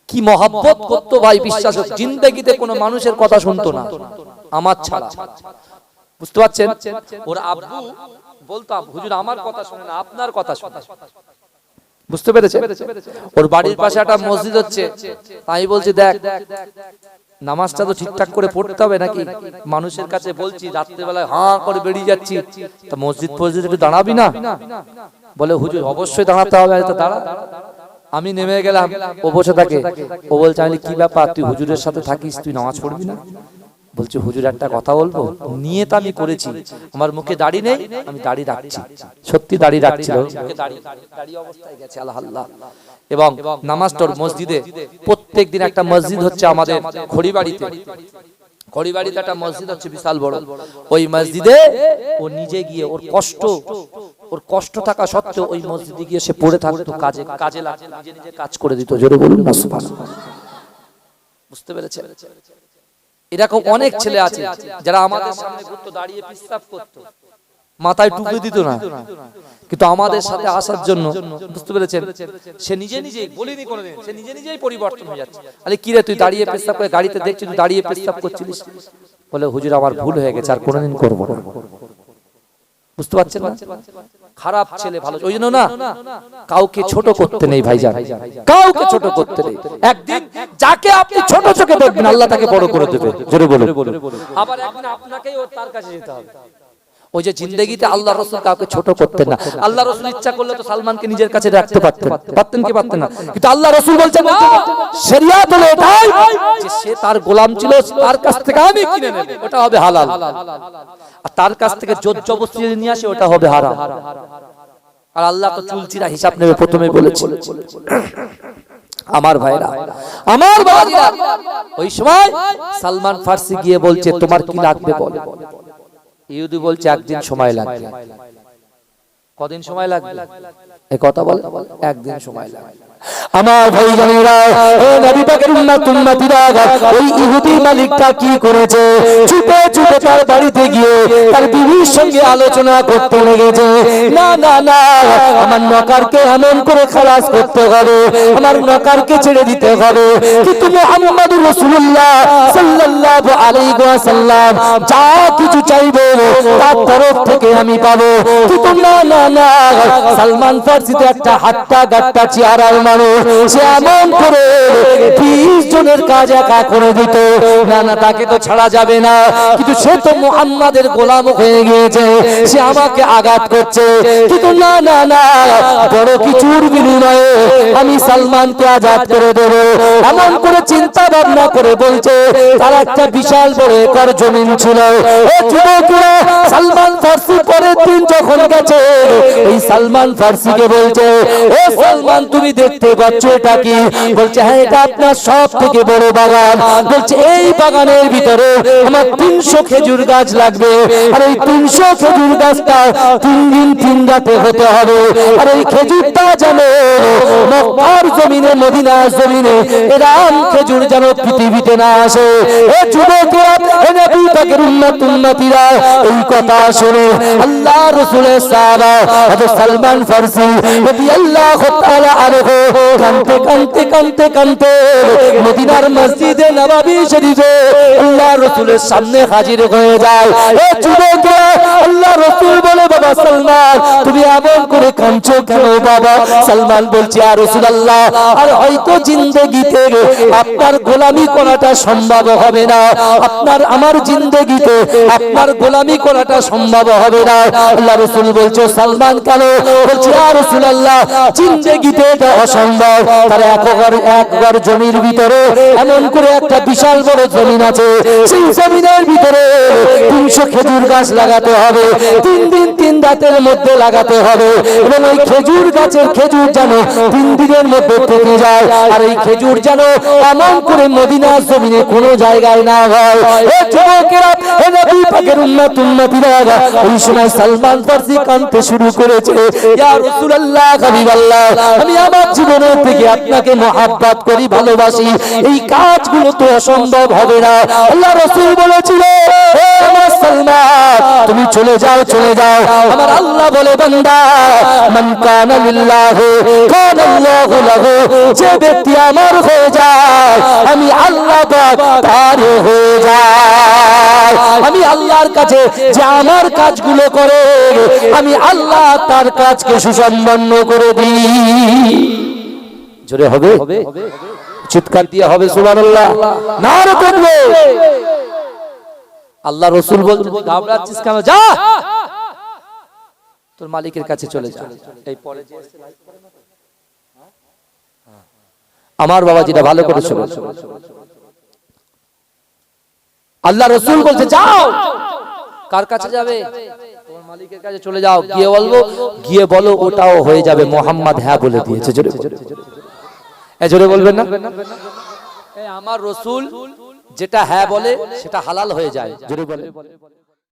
কি মহব্বত করতো ভাই, বিশ্বাস, জিন্দেগিতে কোনো মানুষের কথা শুনতো না আমার ছাড়া। বুঝতে পারছেন? ওর আব্বু বলতো, হুজুর আমার কথা শুনে না, আপনার কথা শুনে। বুঝতে পেরেছেন? ওর বাড়ির পাশে একটা মসজিদ হচ্ছে, আমি বলছি দেখ নামাজটা তো ঠিকঠাক করে পড়তে হবে নাকি? মানুষের কাছে বলছি, রাত্রিবেলায় হাঁ করে বেরিয়ে যাচ্ছি, তা মসজিদ একটু দাঁড়াবি না? বলে হুজুর অবশ্যই দাঁড়াতে হবে। তো দাঁড়া। আমি নেমে গেলাম, ও বসে থাকে। ও বলছে, আমি কি ব্যাপার, তুই হুজুরের সাথে থাকিস, তুই নামাজ পড়বি না? বলছে, হুজুর একটা কথা বলবো, নিয়ত আমি করেছি, আমার মুখে দাড়ি নেই, আমি দাড়ি রাখছি। সত্যি দাড়ি রাখছিল, দাড়ি অবস্থায় গেছে আল্লাহ। এবং নামাজটার মসজিদে, প্রত্যেকদিন একটা মসজিদ হচ্ছে আমাদের খড়িবাড়িতে, খড়িবাড়িতে একটা মসজিদ হচ্ছে বিশাল বড়। ওই মসজিদে ও নিজে গিয়ে, ওর কষ্ট থাকা সত্ত্বেও ওই মসজিদে গিয়ে সে পড়ে থাকতো, কাজে লাগতো, নিজে নিজে কাজ করে দিত। জোরে বলুন না সুবহানাল্লাহ। বুঝতে পেরেছেন? এরকম অনেক ছেলে আছে যারা আমাদের সামনে ঘুরতো, দাঁড়িয়ে পেশাব করতো, মাথায় টুপি দিত না, কিন্তু আমাদের সাথে আসার জন্য, বুঝতে পেরেছেন, সে নিজে নিজেই, বলিনি কোনোদিন, সে নিজে নিজেই পরিবর্তন হয়ে যাচ্ছে। আরে কি রে, তুই দাঁড়িয়ে পেশাব করে গাড়িতে দেখছিস, তুই দাঁড়িয়ে পেশাব করছিলিস? বলে হুজুর আমার ভুল হয়ে গেছে, আর কোনোদিন করবো না। বুঝতে পারছেন না? খারাপ ছেলে ভালো, ওই জন্য না কাউকে ছোট করতে নেই ভাইজান, কাউকে ছোট করতে নেই। একদিন যাকে আপনি ছোট চোখে দেখবেন, আল্লাহ তাকে বড় করে দেবে। জোরে বলুন। আবার একদিন আপনাকেই তার কাছে যেতে হবে। ওই যে জিন্দেগিতে আল্লাহ রাসূল কাউকে ছোট করতেন না। আল্লাহ রাসূল ইচ্ছা করলে তো সালমানকে নিজের কাছে রাখতে পারতেন কি পারতেন না? কিন্তু আল্লাহ রাসূল বলছেন না, শরিয়ত হলো এটাই যে সে তার গোলাম ছিল, তার কাছ থেকে আমি কিনে নেব, ওটা হবে হালাল। আর তার কাছ থেকে জোর জবরদস্তি নিয়ে আসে, ওটা হবে হারাম। আর আল্লাহ তো চুলচিরা হিসাব নেবে, প্রথমে বলেছিল। আমার ভাইরা, আমার বাবাজিরা, ওই সময় সালমান ফারসি গিয়ে বলছে, তোমার কি লাগবে বল। ইহুদি বলছে, একদিন সময় লাগবে। কদিন সময় লাগবে? এই কথা বলে, একদিন সময় লাগবে। আমার ভাইজানেরা, ও নবী পাকের উম্মতিরা, ওই ইহুদি মালিকটা কি করেছে? ছুটে ছুটে তার বাড়িতে গিয়ে তার বিবির সঙ্গে আলোচনা করতে লেগেছে। না না না, আমার নওকরকে এমন করে খালাস করতে হবে, আমার নওকরকে ছেড়ে দিতে হবে। কিন্তু মুহাম্মদুর রাসূলুল্লাহ সাল্লাল্লাহু আলাইহি ওয়াসাল্লাম যা কিছু চাইবে তার তরফ থেকে আমি পাবো। কিন্তু না না না, সালমান ফারসি তো একটা হাট্টা গাট্টা চেহারার মানুষ, সে এমন করে 20 জনের কাজ একা করে দিত। না না, তাকে তো ছাড়া যাবে না, কিন্তু সে তো মুহাম্মাদের গোলাম হয়ে গিয়েছে, সে আমাকে আঘাত করছে। কিন্তু না না না, বড় কিছুর বিনিময়ে আমি সালমানকে আজাদ করে দেব, এমন করে চিন্তা ভাবনা ভাবনা করে বলছে তার একটা বিশাল বড় একর জমিন ছিল। ও যুবকেরা, সালমান ফার্সি পরের দিন যখন গেছে, এই সালমান ফার্সিকে বলছে, ও সালমান তুমি দেখতে পাচ্ছ এটা কি? বলছে হ্যাঁ, এটা আপনার সব থেকে বড় বাগান। বলছে এই বাগানের ভিতরে আমার 300 খেজুর গাছ লাগবে, আর এই 300 খেজুর গাছটা 3 দিন 3 রাতে হতে হবে। আর এই খেজুরটা যেন মক্কার জমিনে, মদিনার জমিনে এরকম খেজুর যেন পৃথিবীতে না আসে। এ যুবকেরা, এ নবী পাকের উম্মতিরা, এই কথা শুনে আল্লাহ রাসূলের সাহাবা হযরত সালমান ফারসি রাদিয়াল্লাহু তাআলা আনহু কাঁদতে কাঁদতে কাঁদতে কাঁদতে মদিনার মসজিদে নববী শরীফে আল্লাহ রাসূলের সামনে হাজির হয়ে যায়। এ যুবকেরা, আল্লাহ রাসূল বলে, বাবা সালমান তুমি এমন করে কাঁদছো কেন বাবা? সালমান বলছে, ইয়া রাসূলুল্লাহ, আর হয়তো জিন্দেগিতে আপনার গোলামি করাটা সম্ভব হবে না, আপনার আমার জিন্দেগিতে আপনার গোলামি করাটা সম্ভব হবে না। আল্লাহ রাসূল বলছে, সালমান কেন? বলছে, ইয়া রাসূলুল্লাহ, জিন্দেগিতে এটা অসম্ভব। তার একবার জমির ভিতরে এমন করে একটা বিশাল বড় জমিন আছে, সেই জমিনের ভিতরে 300 খেজুর গাছ লাগাতে হবে, 3 দিন 3 রাতের মধ্যে লাগাতে হবে, এবং ওই খেজুর গাছের খেজুর যেন 3 দিনের মধ্যে পেকে যায়, আর এই খেজুর যেন এমন করে মদিনার জমিনে কোনো জায়গায় না হয়। এ যুবকেরা, এ নবী পাকের উম্মতিরা, ওই সময় সালমান ফারসি কাঁদতে শুরু করেছে, ইয়া রাসূলুল্লাহ, হাবিবাল্লাহ, আমি আমার জীবনের থেকে আপনাকে মহব্বত করি, ভালোবাসি, এই কাজগুলো তো অসম্ভব হবে না। আল্লাহ রাসূল বলেছিল, ও আমার সালমান, তুমি চলে যাও, চলে যাও। আমার আল্লাহ বলে, বান্দা, মান কানা লিল্লাহি কানা আল্লাহু লাহু, যে ব্যক্তি আমার হয়ে যায় আমি আল্লাহ তার হয়ে যায়। আমি আল্লাহর কাছে যে আমার কাজগুলো করে, আমি আল্লাহ তার কাজকে সুসম্পন্ন করে দিই। জোরে হবে, চিৎকার দিয়ে হবে সুবহানাল্লাহ, নারে তাকবীর। আল্লাহ রাসূল বলছেন, ঘাবড়াচ্ছিস কেন? যা, তোর মালিকের কাছে চলে যা। এই পরে যে আমার বাবা যেটা ভালো করে শুনো, আল্লাহ রাসূল বলছে, যাও। কার কাছে যাবে? তোমার মালিকের কাছে চলে যাও, গিয়ে বলবো, গিয়ে বলো ওটাও হয়ে যাবে, মোহাম্মদ হ্যাঁ বলে দিয়েছে। জোরে জোরে বলবেন না? আমার রাসূল যেটা হ্যাঁ বলে সেটা হালাল হয়ে যায়। জোরে বলে।